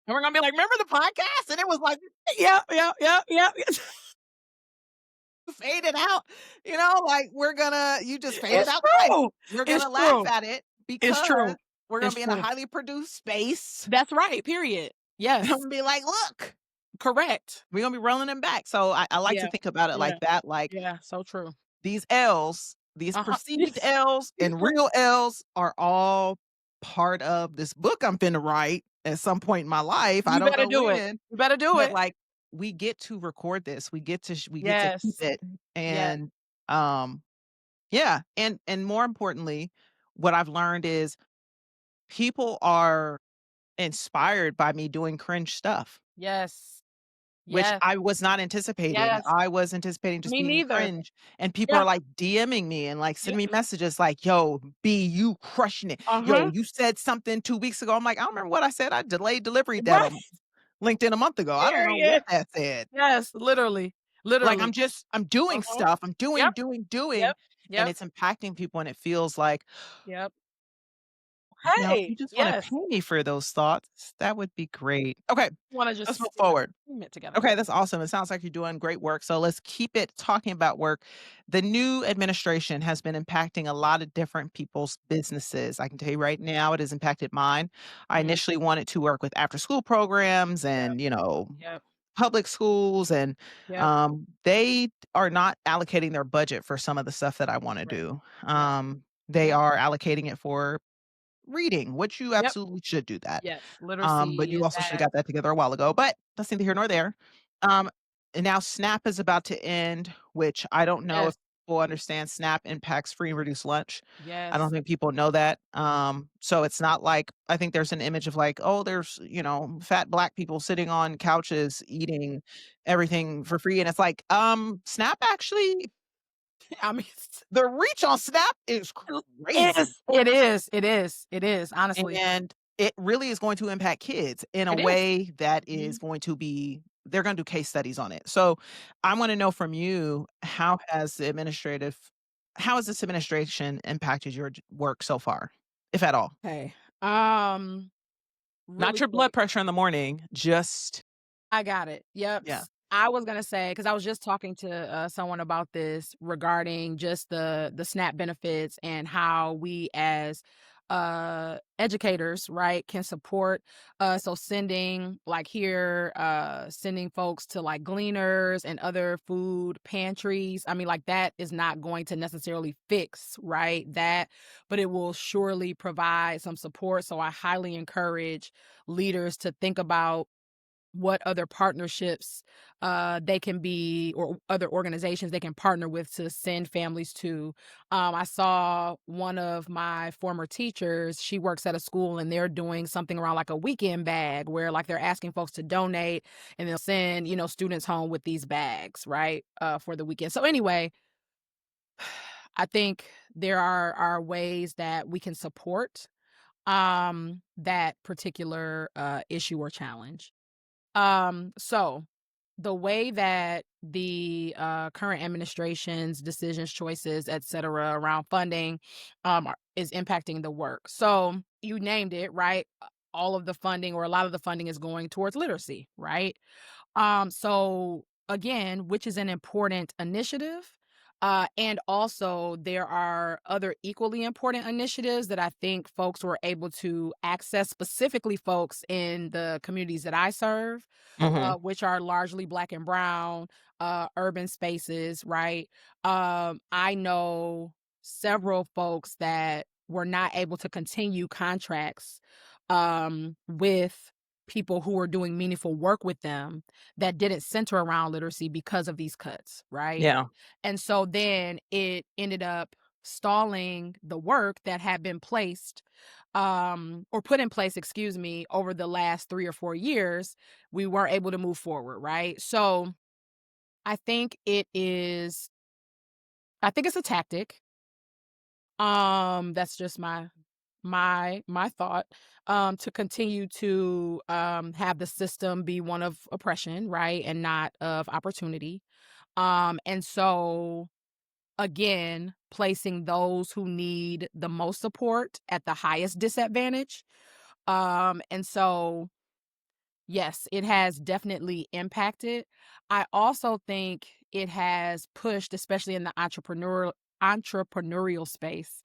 Speaker 1: and we're gonna be like, "Remember the podcast?" And it was like,
Speaker 2: Yep, yep, yep, yep.
Speaker 1: faded out, like, you just faded
Speaker 2: It's
Speaker 1: out twice.
Speaker 2: true.
Speaker 1: We're
Speaker 2: It's
Speaker 1: gonna laugh
Speaker 2: true.
Speaker 1: at it
Speaker 2: It's
Speaker 1: because
Speaker 2: true.
Speaker 1: we're gonna
Speaker 2: It's
Speaker 1: be in a
Speaker 2: true.
Speaker 1: highly produced space,
Speaker 2: That's right, period.
Speaker 1: and I'm
Speaker 2: Yes.
Speaker 1: gonna be like, "Look,
Speaker 2: Correct.
Speaker 1: we're gonna be rolling them back." So I like to
Speaker 2: Yeah.
Speaker 1: think about it
Speaker 2: Yeah.
Speaker 1: like that, like,
Speaker 2: Yeah. So true.
Speaker 1: these L's, these
Speaker 2: Uh-huh.
Speaker 1: perceived L's
Speaker 2: It's
Speaker 1: and
Speaker 2: true.
Speaker 1: real L's are all part of this book I'm finna write at some point in my life. I
Speaker 2: You
Speaker 1: don't
Speaker 2: better
Speaker 1: know
Speaker 2: do it.
Speaker 1: when,
Speaker 2: You better do
Speaker 1: but,
Speaker 2: it.
Speaker 1: like, we get to record this. We get to keep
Speaker 2: Yes.
Speaker 1: it,
Speaker 2: Yes.
Speaker 1: and, um, yeah, and more importantly, what I've learned is people are inspired by me doing cringe stuff.
Speaker 2: Yes.
Speaker 1: Which
Speaker 2: Yes.
Speaker 1: I was not anticipating.
Speaker 2: Yes.
Speaker 1: I was anticipating just
Speaker 2: Me
Speaker 1: being
Speaker 2: neither.
Speaker 1: cringe, and people
Speaker 2: Yeah.
Speaker 1: are, like, DMing me and, like,
Speaker 2: Yeah.
Speaker 1: sending me messages like, "Yo, B, you crushing it. Yo,
Speaker 2: Uh-huh.
Speaker 1: you said something 2 weeks ago." I'm like, "I don't remember what I said. I delayed delivery that
Speaker 2: Right.
Speaker 1: on LinkedIn a month ago. I don't know what
Speaker 2: Period.
Speaker 1: that said."
Speaker 2: Yes, literally.
Speaker 1: Like,
Speaker 2: Literally.
Speaker 1: I'm doing
Speaker 2: Uh-huh.
Speaker 1: stuff. I'm doing,
Speaker 2: Yep.
Speaker 1: doing, doing,
Speaker 2: Yep.
Speaker 1: and
Speaker 2: Yep.
Speaker 1: it's impacting people, and it feels like
Speaker 2: Yep.
Speaker 1: Now, if you
Speaker 2: hey,
Speaker 1: just wanna
Speaker 2: yes.
Speaker 1: pay me for those thoughts, that would be great. Okay,
Speaker 2: Wanna
Speaker 1: let's move
Speaker 2: just,
Speaker 1: forward.
Speaker 2: commit together.
Speaker 1: Okay, that's awesome. It sounds like you're doing great work. So let's keep it talking about work. The new administration has been impacting a lot of different people's businesses. I can tell you right now, it has impacted mine. I
Speaker 2: Mhm.
Speaker 1: initially wanted to work with after school programs
Speaker 2: Yep,
Speaker 1: and,
Speaker 2: yep,
Speaker 1: public schools, and
Speaker 2: yep.
Speaker 1: they are not allocating their budget for some of the stuff that I want to
Speaker 2: Right.
Speaker 1: do.
Speaker 2: Yep,
Speaker 1: They
Speaker 2: yep,
Speaker 1: are allocating it for reading, which you
Speaker 2: yep.
Speaker 1: absolutely should do that.
Speaker 2: Yes,
Speaker 1: But
Speaker 2: literacy
Speaker 1: you
Speaker 2: is
Speaker 1: also should have
Speaker 2: at
Speaker 1: got that together a while ago, but that's neither here nor there. Um, and now SNAP is about to end, which I don't know
Speaker 2: yes,
Speaker 1: if people understand SNAP impacts free and reduced lunch. I don't
Speaker 2: yes.
Speaker 1: think people know that. So it's not like I think there's an image of like, oh, there's, fat black people sitting on couches eating everything for free. And it's like, SNAP actually,
Speaker 2: I mean,
Speaker 1: the reach on SNAP is crazy.
Speaker 2: it is, honestly.
Speaker 1: And it really is going to impact kids in a
Speaker 2: It is.
Speaker 1: way that is
Speaker 2: Mhm.
Speaker 1: going to be they're gonna do case studies on it. So, I wanna know from you, how has this administration impacted your work so far, if at all?
Speaker 2: Hey,
Speaker 1: Not
Speaker 2: really
Speaker 1: your blood
Speaker 2: quick.
Speaker 1: pressure in the morning, just
Speaker 2: I got it. Yep.
Speaker 1: yeah.
Speaker 2: I was gonna say because I was just talking to someone about this regarding just the SNAP benefits and how we as educators, right, can support. So sending like here, sending folks to like gleaners and other food pantries. I mean, like that is not going to necessarily fix right that, but it will surely provide some support. So I highly encourage leaders to think about what other partnerships they can be or other organizations they can partner with to send families to. I saw one of my former teachers, she works at a school and they're doing something around like a weekend bag where like they're asking folks to donate and they'll send, students home with these bags, right? For the weekend. So anyway, I think there are ways that we can support that particular issue or challenge. So the way that the current administration's decisions, choices, et cetera, around funding is impacting the work. So you named it, right? All of the funding or a lot of the funding is going towards literacy, right? So again, which is an important initiative. And also there are other equally important initiatives that I think folks were able to access, specifically folks in the communities that I serve,
Speaker 1: Mhm.
Speaker 2: which are largely black and brown, urban spaces, right? I know several folks that were not able to continue contracts with people who were doing meaningful work with them that didn't center around literacy because of these cuts, right?
Speaker 1: Yeah.
Speaker 2: And so then it ended up stalling the work that had been placed or put in place, excuse me, over the last 3 or 4 years. We weren't able to move forward, right? So I think it's a tactic. That's just my thought, to continue to have the system be one of oppression, right, and not of opportunity. And so again, placing those who need the most support at the highest disadvantage. And so yes, it has definitely impacted. I also think it has pushed, especially in the entrepreneurial space,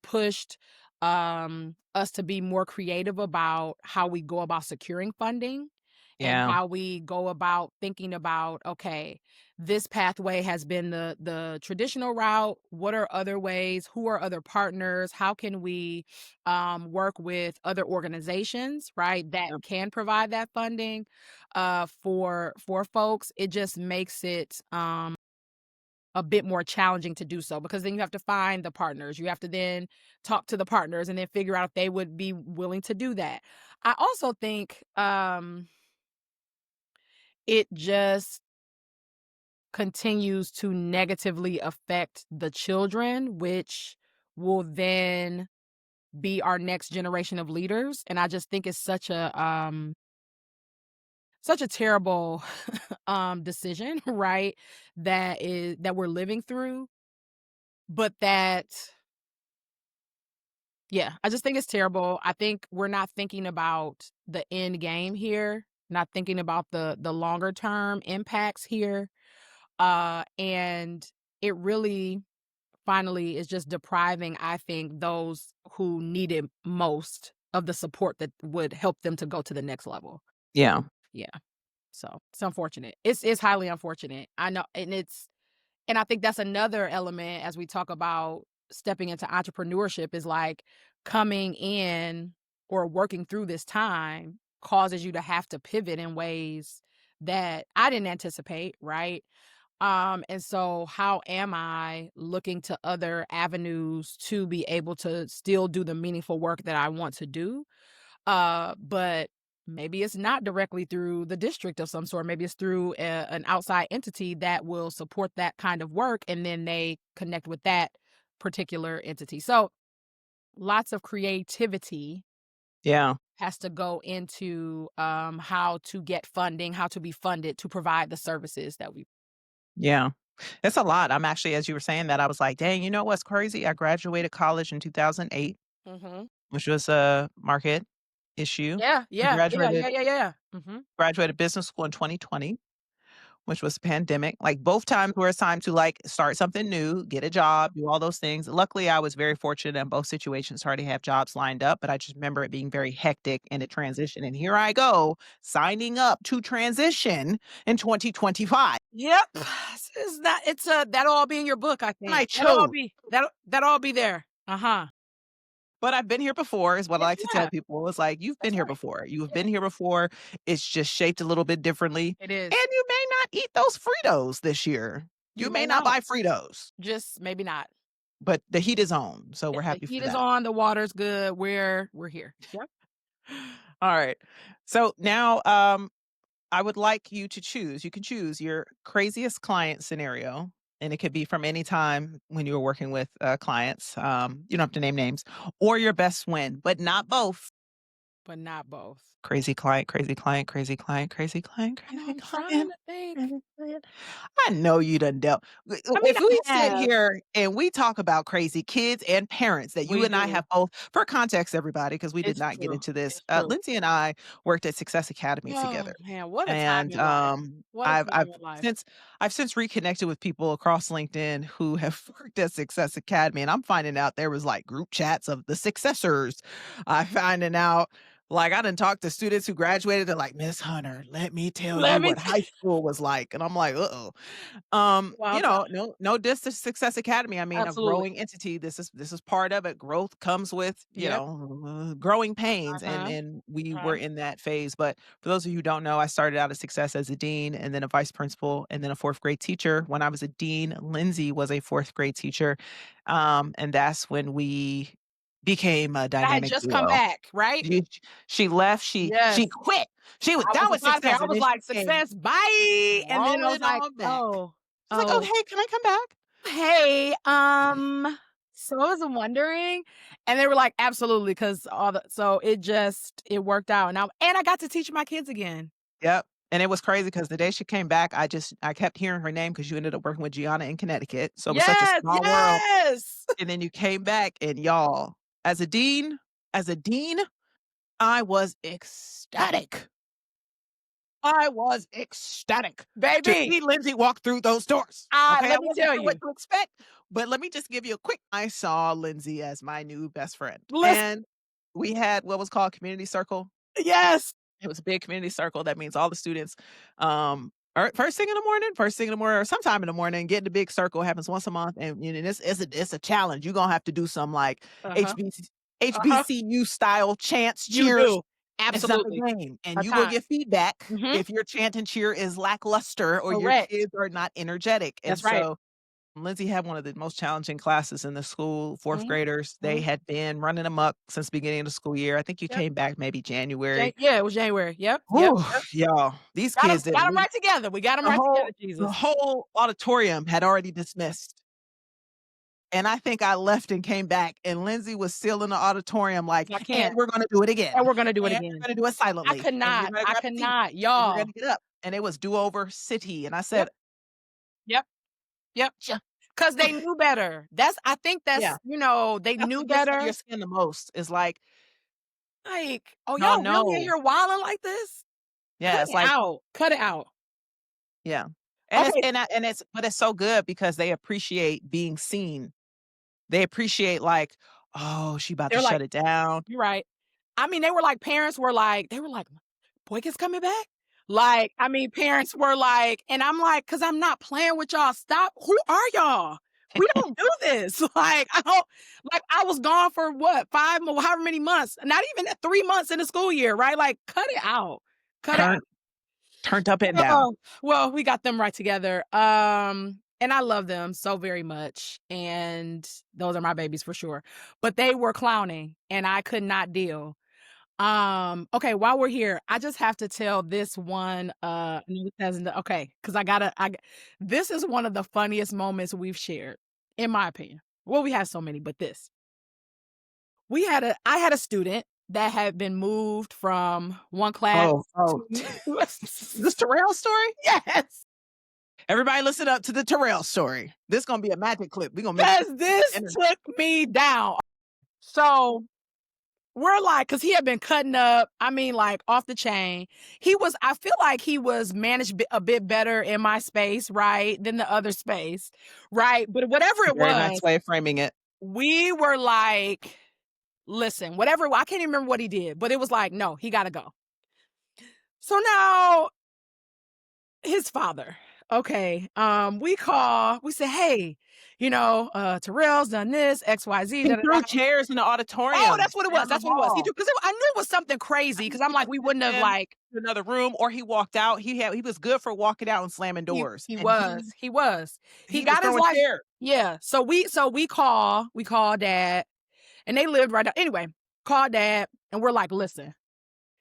Speaker 2: pushed us to be more creative about how we go about securing funding and
Speaker 1: Yeah.
Speaker 2: how we go about thinking about, okay, this pathway has been the traditional route. What are other ways? Who are other partners? How can we work with other organizations, right, that
Speaker 1: Yeah.
Speaker 2: can provide that funding for folks? It just makes it a bit more challenging to do so because then you have to find the partners. You have to then talk to the partners and then figure out if they would be willing to do that. I also think it just continues to negatively affect the children, which will then be our next generation of leaders. And I just think it's such a terrible decision, right? That we're living through, but that Yeah, I just think it's terrible. I think we're not thinking about the end game here, not thinking about the longer term impacts here. And it really finally is just depriving, I think, those who need it most of the support that would help them to go to the next level.
Speaker 1: Yeah.
Speaker 2: Yeah. So it's unfortunate. It's highly unfortunate. I know, and I think that's another element as we talk about stepping into entrepreneurship is like coming in or working through this time causes you to have to pivot in ways that I didn't anticipate, right? And so how am I looking to other avenues to be able to still do the meaningful work that I want to do? But maybe it's not directly through the district of some sort. Maybe it's through an outside entity that will support that kind of work, and then they connect with that particular entity. So lots of creativity
Speaker 1: Yeah.
Speaker 2: has to go into how to get funding, how to be funded to provide the services that we.
Speaker 1: Yeah. It's a lot. I'm actually, as you were saying that, I was like, dang, you know what's crazy? I graduated college in 2008,
Speaker 2: Hmm.
Speaker 1: which was a market issue.
Speaker 2: Yeah,
Speaker 1: I
Speaker 2: yeah, yeah, yeah, yeah, yeah. Hmm.
Speaker 1: graduated business school in 2020, which was pandemic. Like both times were a time to like start something new, get a job, do all those things. Luckily, I was very fortunate in both situations to already have jobs lined up, but I just remember it being very hectic and a transition. And here I go signing up to transition in 2025.
Speaker 2: Yep. It's not, it's that'll all be in your book, I
Speaker 1: And
Speaker 2: think.
Speaker 1: I chose.
Speaker 2: That'll all be there. Uh-huh.
Speaker 1: But I've been here before is what I
Speaker 2: Yeah,
Speaker 1: like to tell
Speaker 2: yeah.
Speaker 1: people. It's like, "You've been
Speaker 2: That's
Speaker 1: here
Speaker 2: right.
Speaker 1: before. You have
Speaker 2: Yeah,
Speaker 1: been here before. It's just shaped a little bit differently,
Speaker 2: it is.
Speaker 1: and you may not eat those Fritos this year.
Speaker 2: You
Speaker 1: You
Speaker 2: may
Speaker 1: may not
Speaker 2: not.
Speaker 1: buy Fritos,
Speaker 2: Just maybe not.
Speaker 1: but the heat is on, so
Speaker 2: Yeah,
Speaker 1: we're
Speaker 2: the
Speaker 1: happy
Speaker 2: heat
Speaker 1: for
Speaker 2: is
Speaker 1: that."
Speaker 2: on, the water's good, we're here. Yep.
Speaker 1: Alright. So now, I would like you to choose. You can choose your craziest client scenario, and it could be from any time when you were working with, clients, you don't have to name names, or your best win, but not both.
Speaker 2: But not both.
Speaker 1: Crazy client, crazy client, crazy client, crazy client,
Speaker 2: I know,
Speaker 1: crazy
Speaker 2: I'm trying
Speaker 1: client,
Speaker 2: to think.
Speaker 1: crazy client. I know you done dealt
Speaker 2: I mean,
Speaker 1: if we
Speaker 2: I
Speaker 1: sit
Speaker 2: have.
Speaker 1: here and we talk about crazy kids and parents that you
Speaker 2: We
Speaker 1: and I have
Speaker 2: do.
Speaker 1: both for context, everybody, because we did
Speaker 2: It's
Speaker 1: not get
Speaker 2: true.
Speaker 1: into this,
Speaker 2: It's true.
Speaker 1: Lindsay and I worked at Success Academy
Speaker 2: Oh,
Speaker 1: together.
Speaker 2: man, what a time
Speaker 1: And,
Speaker 2: in life. What a
Speaker 1: I've
Speaker 2: time in life.
Speaker 1: since I've since reconnected with people across LinkedIn who have worked at Success Academy, and I'm finding out there was, like, group chats of the successors. I'm finding out like, I done talked to students who graduated, they're like, "Miss Hunter, let me tell
Speaker 2: Let
Speaker 1: you
Speaker 2: me
Speaker 1: what high school was like." And I'm like, "Uh-oh."
Speaker 2: wild time.
Speaker 1: No diss to Success Academy. I mean, a
Speaker 2: Absolutely.
Speaker 1: growing entity. This is part of it. Growth comes with,
Speaker 2: Yep.
Speaker 1: growing pains, and
Speaker 2: Uh-huh.
Speaker 1: we were
Speaker 2: Uh-huh.
Speaker 1: in that phase. But for those of you who don't know, I started out at Success as a dean and then a vice principal and then a 4th grade teacher. When I was a dean, Lindsay was a 4th grade teacher. And that's when we became a
Speaker 2: I had
Speaker 1: dynamic
Speaker 2: just come
Speaker 1: duo.
Speaker 2: back, right?
Speaker 1: She she left,
Speaker 2: Yes.
Speaker 1: she quit. She was
Speaker 2: I was
Speaker 1: done with
Speaker 2: about to say,
Speaker 1: Success,
Speaker 2: I
Speaker 1: and
Speaker 2: was
Speaker 1: then she
Speaker 2: like,
Speaker 1: came
Speaker 2: "Success, bye," and then I was
Speaker 1: crawling
Speaker 2: like,
Speaker 1: on back.
Speaker 2: "Oh,
Speaker 1: She's like, "Oh,
Speaker 2: oh,
Speaker 1: hey, can I come back?"
Speaker 2: hey, so I was wondering," and they were like, "Absolutely," 'cause it worked out, and I got to teach my kids again.
Speaker 1: Yep, and it was crazy because the day she came back, I kept hearing her name because you ended up working with Gianna in Connecticut, so it was such a
Speaker 2: Yes,
Speaker 1: small world,
Speaker 2: yes!
Speaker 1: and then you came back, and y'all, as a dean, I was ecstatic. I was ecstatic to
Speaker 2: Baby,
Speaker 1: see Lindsay walk through those doors, okay? I
Speaker 2: let me
Speaker 1: wasn't
Speaker 2: tell
Speaker 1: sure what
Speaker 2: you,
Speaker 1: to expect, but let me just give you a quick I saw Lindsay as my new best friend,
Speaker 2: listen,
Speaker 1: and we had what was called community circle.
Speaker 2: yes,
Speaker 1: It was a big community circle. That means all the students, first thing in the morning, or sometime in the morning, get in the big circle. Happens once a month, and it's a challenge. You're gonna have to do some like
Speaker 2: uh-huh,
Speaker 1: HBC,
Speaker 2: uh-huh,
Speaker 1: HBCU style chants,
Speaker 2: you
Speaker 1: cheers.
Speaker 2: do,
Speaker 1: It's not a
Speaker 2: absolutely,
Speaker 1: game, and
Speaker 2: a
Speaker 1: you will
Speaker 2: time,
Speaker 1: get feedback
Speaker 2: mhm,
Speaker 1: if your chant and cheer is lackluster or your
Speaker 2: correct,
Speaker 1: kids are not energetic. And
Speaker 2: that's right,
Speaker 1: so Lindsay had one of the most challenging classes in the school, 4th
Speaker 2: mhm,
Speaker 1: graders. They
Speaker 2: mhm,
Speaker 1: had been running amok since the beginning of the school year. I think you
Speaker 2: yep,
Speaker 1: came back maybe January.
Speaker 2: Yeah, it was January, yep, yep,
Speaker 1: Whew,
Speaker 2: yep,
Speaker 1: y'all, these
Speaker 2: got 'em
Speaker 1: kids didn't
Speaker 2: got 'em
Speaker 1: leave.
Speaker 2: right together, we got 'em
Speaker 1: The
Speaker 2: right
Speaker 1: whole
Speaker 2: together,
Speaker 1: the
Speaker 2: Jesus.
Speaker 1: whole auditorium had already dismissed, and I think I left and came back, and Lindsay was still in the auditorium like,
Speaker 2: I
Speaker 1: "And
Speaker 2: can't,
Speaker 1: we're gonna do it
Speaker 2: and
Speaker 1: again,
Speaker 2: we're gonna do it
Speaker 1: and we're
Speaker 2: again.
Speaker 1: gonna do it silently, and you're gonna
Speaker 2: I
Speaker 1: grab
Speaker 2: could
Speaker 1: a seat,
Speaker 2: not,
Speaker 1: and we're
Speaker 2: y'all.
Speaker 1: gonna get up." And it was do over city, and I
Speaker 2: Yep,
Speaker 1: said,
Speaker 2: yep, yep,
Speaker 1: "Ja."
Speaker 2: 'Cause they knew better. I think
Speaker 1: Yeah,
Speaker 2: that's, they
Speaker 1: that's
Speaker 2: knew
Speaker 1: what gets under your
Speaker 2: better.
Speaker 1: skin the most is like,
Speaker 2: Like, "Oh,
Speaker 1: "Y'all
Speaker 2: y'all really in
Speaker 1: know."
Speaker 2: here wilding like this? Cut
Speaker 1: Yeah, it's
Speaker 2: it
Speaker 1: like
Speaker 2: out. Cut it out."
Speaker 1: yeah. And
Speaker 2: Okay,
Speaker 1: it's but it's so good because they appreciate being seen. They appreciate like, "Oh, she about to
Speaker 2: they're like,
Speaker 1: shut it down."
Speaker 2: "You're right." I mean, they were like, "Boykins coming back?" Parents were like, and I'm like, "'Cause I'm not playing with y'all. Stop. Who are y'all? We don't do this." I was gone for what, 5 mo however many months, not even 3 months in the school year, right? Like, cut it out. Cut it out.
Speaker 1: Turned turned up and down.
Speaker 2: Oh, well, we got them right together. And I love them so very much, and those are my babies for sure. But they were clowning, and I could not deal. Okay, while we're here, I just have to tell this one, another cousin that okay, 'cause this is one of the funniest moments we've shared, in my opinion. Well, we have so many, but this. I had a student that had been moved from one class
Speaker 1: Oh.
Speaker 2: to
Speaker 1: This Terrell story?
Speaker 2: Yes.
Speaker 1: Everybody listen up to the Terrell story. This gonna be a magic clip. We gonna make this
Speaker 2: 'Cause this
Speaker 1: internet.
Speaker 2: took me down. So, we're like, 'cause he had been cutting up, like, off the chain. I feel like he was managed a bit better in my space, right, than the other space, right? But whatever it
Speaker 1: Very nice
Speaker 2: was,
Speaker 1: way of framing it.
Speaker 2: we were like, "Listen, whatever," I can't even remember what he did, but it was like, "No, he gotta go." So now his father. Okay. We say, "Hey, Terrell's done this, XYZ,
Speaker 1: He
Speaker 2: da da da."
Speaker 1: threw chairs in the
Speaker 2: Oh,
Speaker 1: auditorium
Speaker 2: that's what it was.
Speaker 1: and the
Speaker 2: That's what it was. He
Speaker 1: hall.
Speaker 2: do because I knew it was something crazy because I'm
Speaker 1: He
Speaker 2: like,
Speaker 1: just
Speaker 2: we
Speaker 1: sent
Speaker 2: wouldn't have
Speaker 1: them
Speaker 2: like
Speaker 1: to another room or he walked out. He was good for walking out and slamming
Speaker 2: he
Speaker 1: doors,
Speaker 2: he
Speaker 1: and
Speaker 2: was. He was. He
Speaker 1: he was
Speaker 2: got his
Speaker 1: throwing
Speaker 2: life.
Speaker 1: chairs.
Speaker 2: Yeah. So we call dad and they lived right down. Anyway, call dad and we're like, listen,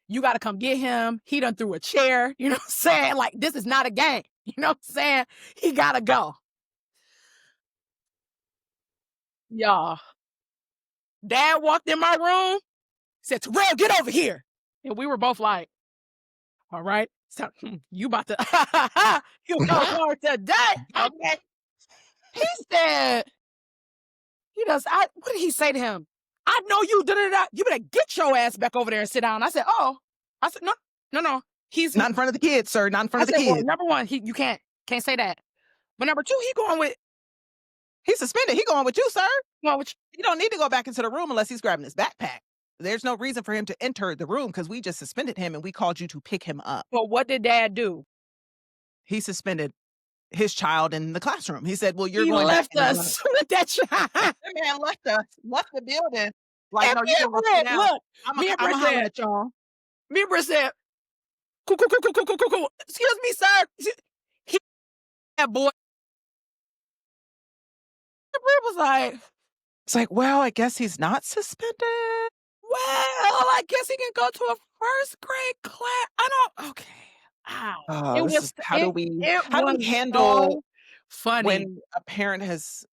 Speaker 2: you gotta come get him. He done threw a chair, you know what I'm saying? Like, this is not a game. You know what I'm saying? He gotta go. Y'all. Dad walked in my room, said, Terrell, get over here. And we were both like, all right. So you about to you about to learn today. Okay. He said, what did he say to him? I know you da da da. You better get your ass back over there and sit down. I said, oh. I said, no, no, no.
Speaker 1: Not in front of the kids, sir. Not in front
Speaker 2: I
Speaker 1: of the
Speaker 2: said, well,
Speaker 1: kids.
Speaker 2: number one, you can't say that. But number two, he
Speaker 1: He's suspended. He going with you, sir.
Speaker 2: going with
Speaker 1: You don't need to go back into the room unless he's grabbing his backpack. There's no reason for him to enter the room because we just suspended him and we called you to pick him up.
Speaker 2: But what did dad do?
Speaker 1: He suspended his child in the classroom. He said, well, you're
Speaker 2: He
Speaker 1: going back.
Speaker 2: left us with that child.
Speaker 1: That man left the building. Like,
Speaker 2: And
Speaker 1: no,
Speaker 2: me
Speaker 1: you
Speaker 2: and
Speaker 1: can go sit
Speaker 2: Britt,
Speaker 1: down.
Speaker 2: look,
Speaker 1: I'm
Speaker 2: me and Britt
Speaker 1: going to holler
Speaker 2: said,
Speaker 1: at y'all.
Speaker 2: cool, cool, cool, cool, cool, cool, cool, cool. Excuse me, sir. He, that boy. And Britt was like,
Speaker 1: It's like, well, I guess he's not suspended.
Speaker 2: well, I guess he can go to a first grade class. I don't. Okay. Ow.
Speaker 1: Oh,
Speaker 2: It
Speaker 1: this is
Speaker 2: was. It
Speaker 1: how do
Speaker 2: was
Speaker 1: we handle
Speaker 2: so funny.
Speaker 1: when a parent has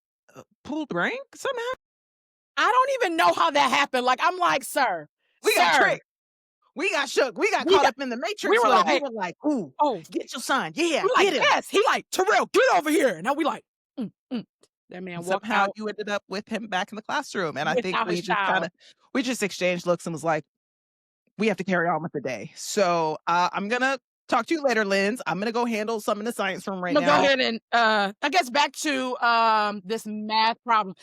Speaker 1: pulled rank somehow?
Speaker 2: I don't even know how that happened. Like, I'm like, sir,
Speaker 1: We got
Speaker 2: sir.
Speaker 1: tricked. We got shook. We got
Speaker 2: We
Speaker 1: caught
Speaker 2: got.
Speaker 1: up in the
Speaker 2: We
Speaker 1: matrix
Speaker 2: were
Speaker 1: with him. We
Speaker 2: like,
Speaker 1: were like, ooh,
Speaker 2: oh,
Speaker 1: get your son. Yeah,
Speaker 2: we're like,
Speaker 1: get him.
Speaker 2: yes. He like, Terrell, get over here. Now we like, mm, mm. That man
Speaker 1: And
Speaker 2: walked
Speaker 1: somehow
Speaker 2: out
Speaker 1: you ended up with him back in the classroom. And I think
Speaker 2: without his child.
Speaker 1: we just exchanged looks and was like, we have to carry on with the day. So I'm gonna talk to you later, Linz. I'm gonna go handle some of the science room right
Speaker 2: No, go
Speaker 1: now.
Speaker 2: ahead and I guess back to this math problem.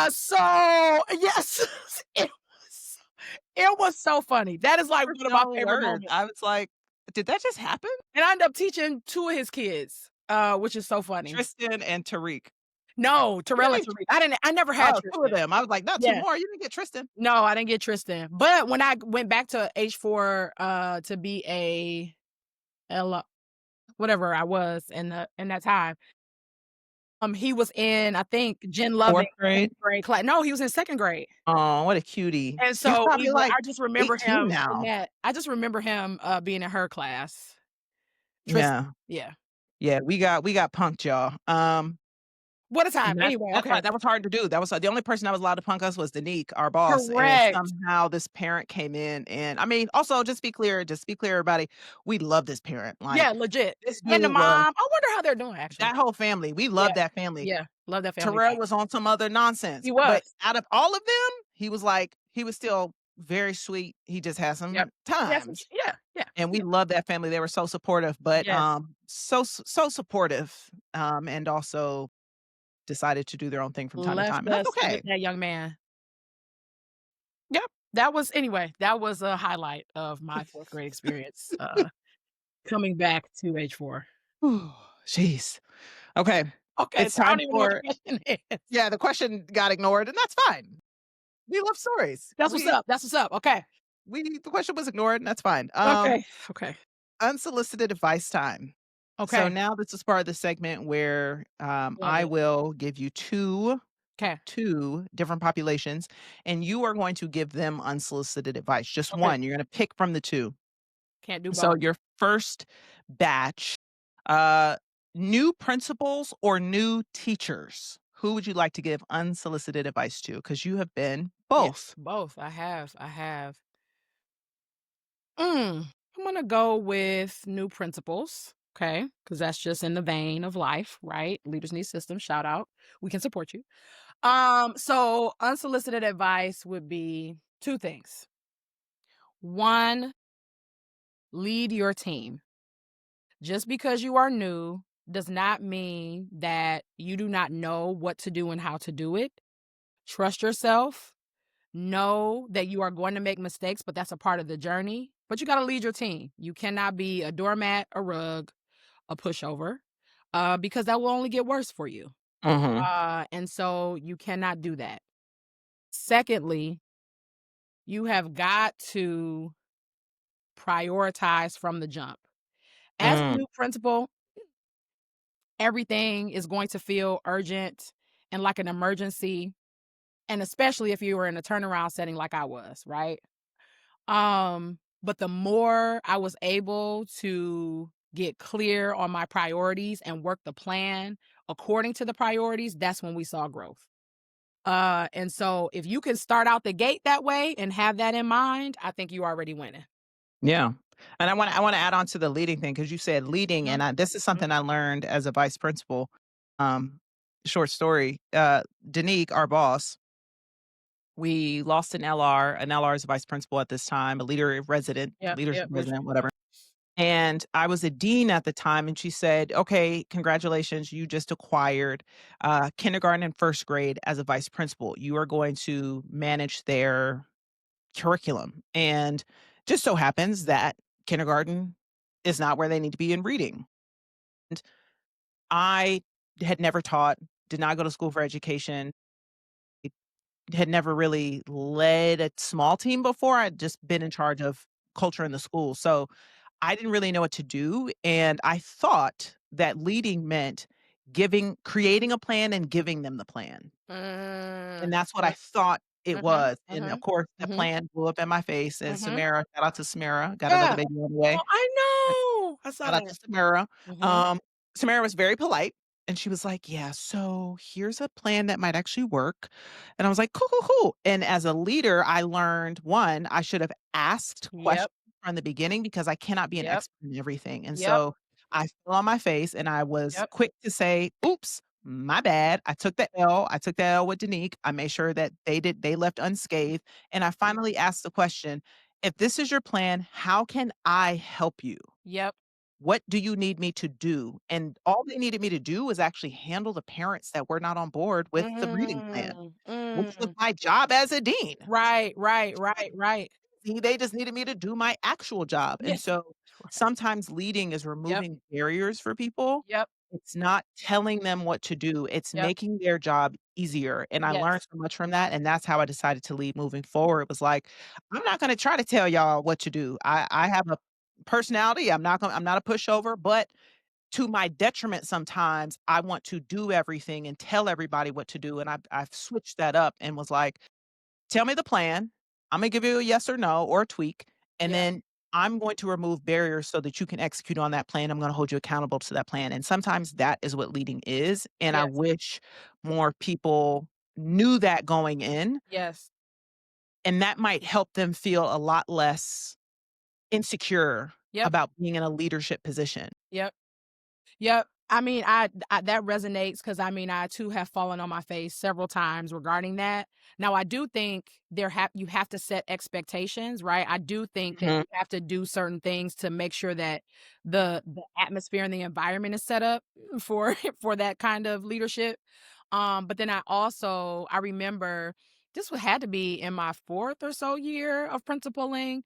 Speaker 2: So yes, it was so funny. That is like one of my
Speaker 1: No
Speaker 2: favorite
Speaker 1: words.
Speaker 2: moments.
Speaker 1: I was like, did that just happen?
Speaker 2: And I ended up teaching two of his kids, which is so funny.
Speaker 1: Tristan and Tariq.
Speaker 2: No, Terrell and
Speaker 1: Really?
Speaker 2: Tariq. I never had
Speaker 1: Oh, two of
Speaker 2: Tristan.
Speaker 1: them. I was like, not two
Speaker 2: Yeah.
Speaker 1: more. You didn't get Tristan.
Speaker 2: No, I didn't get Tristan. But when I went back to H4 to be a L whatever I was in that time, he was in, I think, Jen Loving
Speaker 1: Fourth grade.
Speaker 2: grade class. No, he was in second grade.
Speaker 1: Oh, what a cutie.
Speaker 2: And
Speaker 1: He's
Speaker 2: so
Speaker 1: probably like
Speaker 2: I just remember
Speaker 1: 18
Speaker 2: him in
Speaker 1: now.
Speaker 2: that. I just remember him being in her class.
Speaker 1: Yeah.
Speaker 2: Tristan. Yeah.
Speaker 1: Yeah, we got punked, y'all.
Speaker 2: What a time.
Speaker 1: And
Speaker 2: Anyway, okay.
Speaker 1: that was hard to do. That was the only person that was allowed to punk us was Danique, our boss, and
Speaker 2: Correct.
Speaker 1: somehow this parent came in and also just be clear, everybody, we love this parent. Like,
Speaker 2: Yeah, legit.
Speaker 1: this
Speaker 2: And the
Speaker 1: dude
Speaker 2: mom, I wonder how they're doing actually.
Speaker 1: that whole family, we love
Speaker 2: Yeah.
Speaker 1: that family.
Speaker 2: Yeah. Love that family
Speaker 1: Terrell
Speaker 2: guy.
Speaker 1: was on some other nonsense,
Speaker 2: He
Speaker 1: but
Speaker 2: was.
Speaker 1: out of all of them, he was like he was still very sweet. He just had
Speaker 2: Yep.
Speaker 1: some
Speaker 2: Yes,
Speaker 1: times.
Speaker 2: yeah, yeah,
Speaker 1: And we
Speaker 2: yeah.
Speaker 1: love that family. They were so supportive, but,
Speaker 2: Yes.
Speaker 1: so supportive, and also decided to do their own thing from time to time,
Speaker 2: Left
Speaker 1: and that's
Speaker 2: us with
Speaker 1: okay.
Speaker 2: that young man. Yep. That was a highlight of my 4th grade experience, coming back to age 4.
Speaker 1: Whew, jeez. Okay,
Speaker 2: Okay,
Speaker 1: it's
Speaker 2: so I
Speaker 1: time
Speaker 2: don't even know what
Speaker 1: for
Speaker 2: the question is.
Speaker 1: yeah, the question got ignored, and that's fine. We love stories.
Speaker 2: That's what's up, that's what's up. Okay.
Speaker 1: The question was ignored, and that's fine.
Speaker 2: Okay, okay,
Speaker 1: Unsolicited advice time. So
Speaker 2: okay.
Speaker 1: now this is part of the segment where,
Speaker 2: Love
Speaker 1: I
Speaker 2: it.
Speaker 1: will give you 2
Speaker 2: Okay,
Speaker 1: 2 different populations, and you are going to give them unsolicited advice, just
Speaker 2: okay.
Speaker 1: 1. You're gonna pick from the 2.
Speaker 2: Can't do
Speaker 1: So
Speaker 2: both.
Speaker 1: your first batch, uh, new principals or new teachers? Who would you like to give unsolicited advice to? Because you have been
Speaker 2: Yeah,
Speaker 1: both.
Speaker 2: both. I have. I'm gonna go with new principles, okay? Because that's just in the vein of life, right? Leaders need systems, shout out. We can support you. So unsolicited advice would be 2 things. 1, lead your team. Just because you are new does not mean that you do not know what to do and how to do it. Trust yourself. Know that you are going to make mistakes, but that's a part of the journey. But you got to lead your team. You cannot be a doormat, a rug, a pushover, because that will only get worse for you.
Speaker 1: Mhm.
Speaker 2: And so you cannot do that. Secondly, you have got to prioritize from the jump. As a
Speaker 1: Mm.
Speaker 2: new principal, everything is going to feel urgent and like an emergency. And especially if you were in a turnaround setting like I was, right? But the more I was able to get clear on my priorities and work the plan according to the priorities, that's when we saw growth. And so if you can start out the gate that way and have that in mind, I think you're already winning.
Speaker 1: Yeah. And I wanna add on to the leading thing because you said leading,
Speaker 2: Mhm,
Speaker 1: and this is
Speaker 2: mhm.
Speaker 1: something I learned as a vice principal. Um, Short story, Danique, our boss, we lost an LR. An LR is a vice principal at this time, a
Speaker 2: Yep,
Speaker 1: leadership
Speaker 2: yep,
Speaker 1: resident, whatever. And I was a dean at the time, and she said, "Okay, congratulations, you just acquired, kindergarten and 1st grade as a vice principal. You are going to manage their curriculum." And just so happens that kindergarten is not where they need to be in reading. And I had never taught, did not go to school for education, had never really led a small team before. I'd just been in charge of culture in the school. So I didn't really know what to do. And I thought that leading meant creating a plan and giving them the plan. And that's what I
Speaker 2: Mhm,
Speaker 1: thought it
Speaker 2: mhm,
Speaker 1: was. And of
Speaker 2: mhm,
Speaker 1: course, the
Speaker 2: mhm,
Speaker 1: plan blew up in my face. And
Speaker 2: mhm.
Speaker 1: Samara, shout out to Samara, got another
Speaker 2: Yeah.
Speaker 1: baby on the way.
Speaker 2: Oh, I know. I saw
Speaker 1: Shout out
Speaker 2: that.
Speaker 1: to Samara.
Speaker 2: Mhm.
Speaker 1: Um, Samara was very polite, and she was like, "Yeah, so here's a plan that might actually work." And I was like, "Cool, cool, cool." And as a leader, I learned, 1, I should have asked questions
Speaker 2: Yep,
Speaker 1: from the beginning because I cannot be an
Speaker 2: yep,
Speaker 1: expert in everything. And
Speaker 2: yep,
Speaker 1: so I fell on my face and I was
Speaker 2: yep,
Speaker 1: quick to say, "Oops, my bad. I took the L. I took the L with Danique. I made sure that they left unscathed." And I finally asked the question, "If this is your plan, how can I help you?
Speaker 2: yep.
Speaker 1: What do you need me to do?" And all they needed me to do was actually handle the parents that were not on board with the reading plan,
Speaker 2: Mm,
Speaker 1: which was
Speaker 2: mm.
Speaker 1: my job as a dean.
Speaker 2: Right, right, right, right.
Speaker 1: See, they just needed me to do my actual job. And
Speaker 2: Yes.
Speaker 1: so
Speaker 2: Right.
Speaker 1: sometimes leading is
Speaker 2: Yep,
Speaker 1: removing barriers for people.
Speaker 2: yep,
Speaker 1: It's not telling them what to do, it's
Speaker 2: yep.
Speaker 1: making their job easier. And I learned
Speaker 2: Yes.
Speaker 1: so much from that. And that's how I decided to lead moving forward. It was like, I'm not going to try to tell y'all what to do. I have a personality. I'm not a pushover, but to my detriment sometimes, I want to do everything and tell everybody what to do, and I've switched that up and was like, "Tell me the plan. Imma give you a yes or no or a tweak, and
Speaker 2: Yep,
Speaker 1: then I'm going to remove barriers so that you can execute on that plan. I'm gonna hold you accountable to that plan." And sometimes that is what leading is, and I
Speaker 2: yes,
Speaker 1: wish more people knew that going in,
Speaker 2: yes.
Speaker 1: and that might help them feel a lot less insecure
Speaker 2: Yep,
Speaker 1: about being in a leadership position.
Speaker 2: yep, yep. I mean, that resonates because I mean, I too have fallen on my face several times regarding that. Now, I do think you have to set expectations, right? I do think that
Speaker 1: Mhm,
Speaker 2: you have to do certain things to make sure that the atmosphere and the environment is set up for for that kind of leadership. But then I remember this had to be in my fourth or so year of principaling.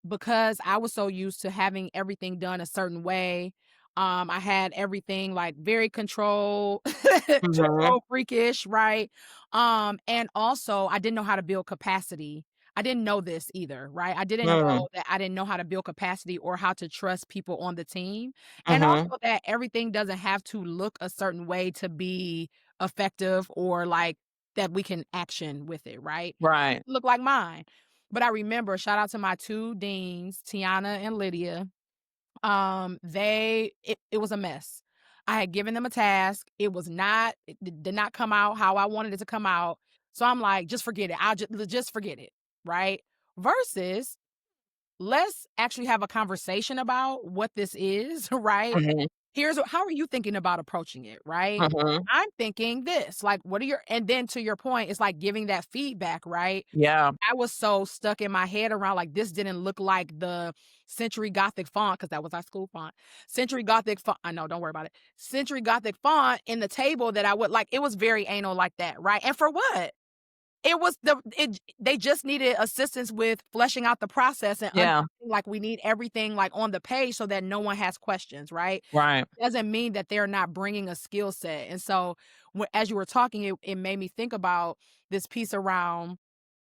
Speaker 2: Because I was so used to having everything done a certain way, I had everything like very
Speaker 1: mhm,
Speaker 2: control freakish, right? And also I didn't know how to build capacity. I didn't know this either, right?
Speaker 1: mm,
Speaker 2: I didn't know how to build capacity or how to trust people on the team. And
Speaker 1: mhm.
Speaker 2: also that everything doesn't have to look a certain way to be effective or like that we can action with it, right?
Speaker 1: Right.
Speaker 2: Look like mine. But I remember, shout out to my 2 deans, Tiana and Lydia. It was a mess. I had given them a task. It did not come out how I wanted it to come out. So I'm like, just forget it. I'll just forget it, right? Versus let's actually have a conversation about what this is, right?
Speaker 1: Mhm,
Speaker 2: How are you thinking about approaching it, right?
Speaker 1: mhm.
Speaker 2: I'm thinking this, like, what are your, and then to your point, it's like giving that feedback, right?
Speaker 1: Yeah.
Speaker 2: I was so stuck in my head around like this didn't look like the Century Gothic font because that was our school font. Century Gothic font. I know, don't worry about it. Century Gothic font in the table that I would like. It was very anal like that, right? And for what? It was they just needed assistance with fleshing out the process and
Speaker 1: Yeah.
Speaker 2: like we need everything like on the page so that no one has questions, right?
Speaker 1: Right.
Speaker 2: Doesn't mean that they're not bringing a skill set. And so as you were talking, it made me think about this piece around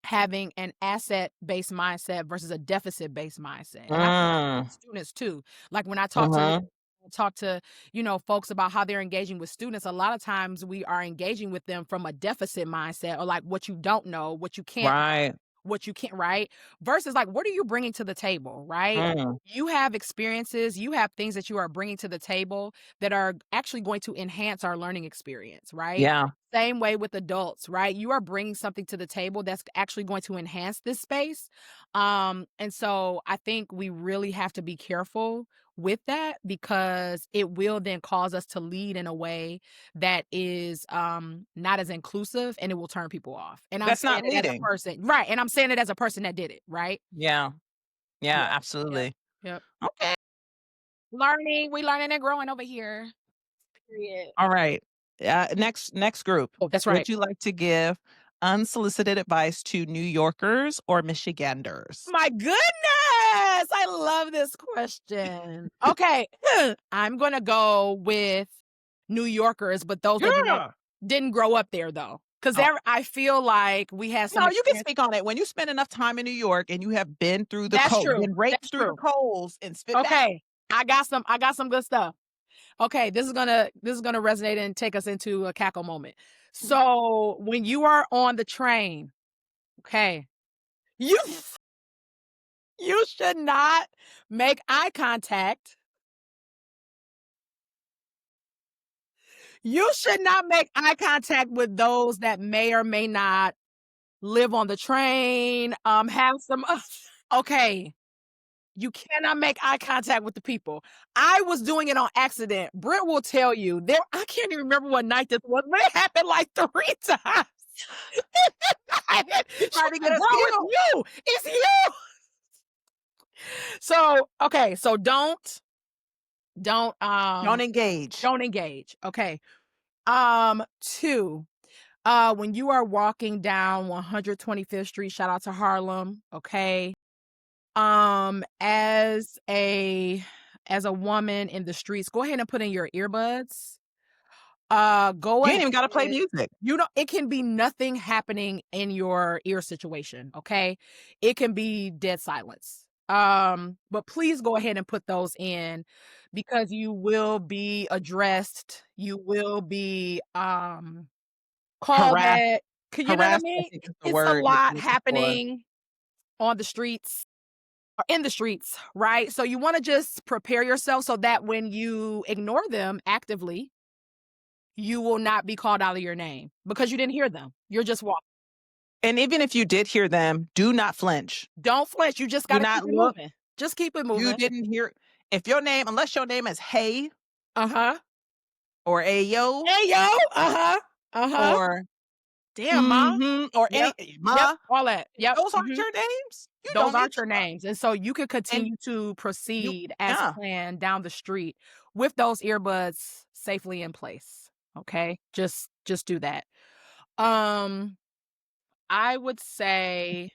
Speaker 2: having an asset-based mindset versus a deficit-based mindset. And I say that
Speaker 1: Mm,
Speaker 2: to students too. Like when I
Speaker 1: mhm.
Speaker 2: talk to, folks about how they're engaging with students, a lot of times we are engaging with them from a deficit mindset or like what you don't know,
Speaker 1: Right.
Speaker 2: what you can't, right? Versus like, what are you bringing to the table, right?
Speaker 1: Mm,
Speaker 2: You have experiences, you have things that you are bringing to the table that are actually going to enhance our learning experience, right?
Speaker 1: yeah.
Speaker 2: Same way with adults, right? You are bringing something to the table that's actually going to enhance this space. And so I think we really have to be careful with that because it will then cause us to lead in a way that is not as inclusive and it will turn people off. And I'm
Speaker 1: That's
Speaker 2: saying
Speaker 1: not
Speaker 2: it as a
Speaker 1: leading.
Speaker 2: person, right? And I'm saying it as a person that did it, right?
Speaker 1: Yeah. Yeah,
Speaker 2: Yep. Yep.
Speaker 1: absolutely.
Speaker 2: Yep.
Speaker 1: Okay.
Speaker 2: We learning and growing over here. Period.
Speaker 1: All right. Next group.
Speaker 2: Oh, that's right.
Speaker 1: Would you like to give unsolicited advice to New Yorkers or Michiganders?
Speaker 2: My goodness! I love this question. Okay, I'm gonna go with New Yorkers, but those that
Speaker 1: Yeah.
Speaker 2: didn't grow up there though, because
Speaker 1: Oh,
Speaker 2: I feel like we had some
Speaker 1: no, you can
Speaker 2: experience.
Speaker 1: speak on it. When you spend enough time in New York and you have been through
Speaker 2: That's true.
Speaker 1: been raked
Speaker 2: That's
Speaker 1: through the
Speaker 2: true.
Speaker 1: coals and spit back.
Speaker 2: Okay, I got some good stuff. Okay, this is gonna resonate and take us into a cackle moment. So when you are on the train, okay, you you should not make eye contact. You should not make eye contact with those that may or may not live on the train, have some okay, you cannot make eye contact with the people. I was doing it on accident. Britt will tell you, I can't even remember what night this was, but it happened like 3 times.
Speaker 1: You trying to get
Speaker 2: Bro,
Speaker 1: us
Speaker 2: it's
Speaker 1: killed.
Speaker 2: you. It's you. So, okay, so don't,
Speaker 1: Don't engage.
Speaker 2: don't engage, okay? 2, when you are walking down 125th Street, shout out to Harlem, okay? As a woman in the streets, go ahead and put in your earbuds. Go
Speaker 1: You
Speaker 2: ahead.
Speaker 1: ain't even gotta play music.
Speaker 2: It can be nothing happening in your ear situation, okay? It can be dead silence. But please go ahead and put those in because you will be addressed. You will be called
Speaker 1: Harass
Speaker 2: at, you know what I
Speaker 1: harass, I
Speaker 2: mean?
Speaker 1: think is the
Speaker 2: It's a
Speaker 1: word that
Speaker 2: lot
Speaker 1: you're looking for.
Speaker 2: happening on the streets or in the streets, right? So you wanna just prepare yourself so that when you ignore them actively, you will not be called out of your name because you didn't hear them. You're just walking.
Speaker 1: And even if you did hear them, do not flinch.
Speaker 2: Don't flinch, you just
Speaker 1: Do
Speaker 2: gotta
Speaker 1: not
Speaker 2: keep it
Speaker 1: look.
Speaker 2: moving. Just keep it
Speaker 1: You
Speaker 2: moving.
Speaker 1: didn't hear if your name unless your name is Hey,
Speaker 2: Uh-huh.
Speaker 1: or Ayo
Speaker 2: Hey, yo. Uh-huh. Uh-huh.
Speaker 1: or
Speaker 2: Damn, ma.
Speaker 1: or any
Speaker 2: Yep. Yep.
Speaker 1: ma.
Speaker 2: All that. Yep.
Speaker 1: Those aren't
Speaker 2: Mhm.
Speaker 1: your names. You
Speaker 2: Those
Speaker 1: don't need
Speaker 2: aren't
Speaker 1: to
Speaker 2: your names, and so you could
Speaker 1: and
Speaker 2: continue to
Speaker 1: you
Speaker 2: proceed as
Speaker 1: yeah.
Speaker 2: planned down the street with those earbuds safely in place, okay? Just do that. Um, I would say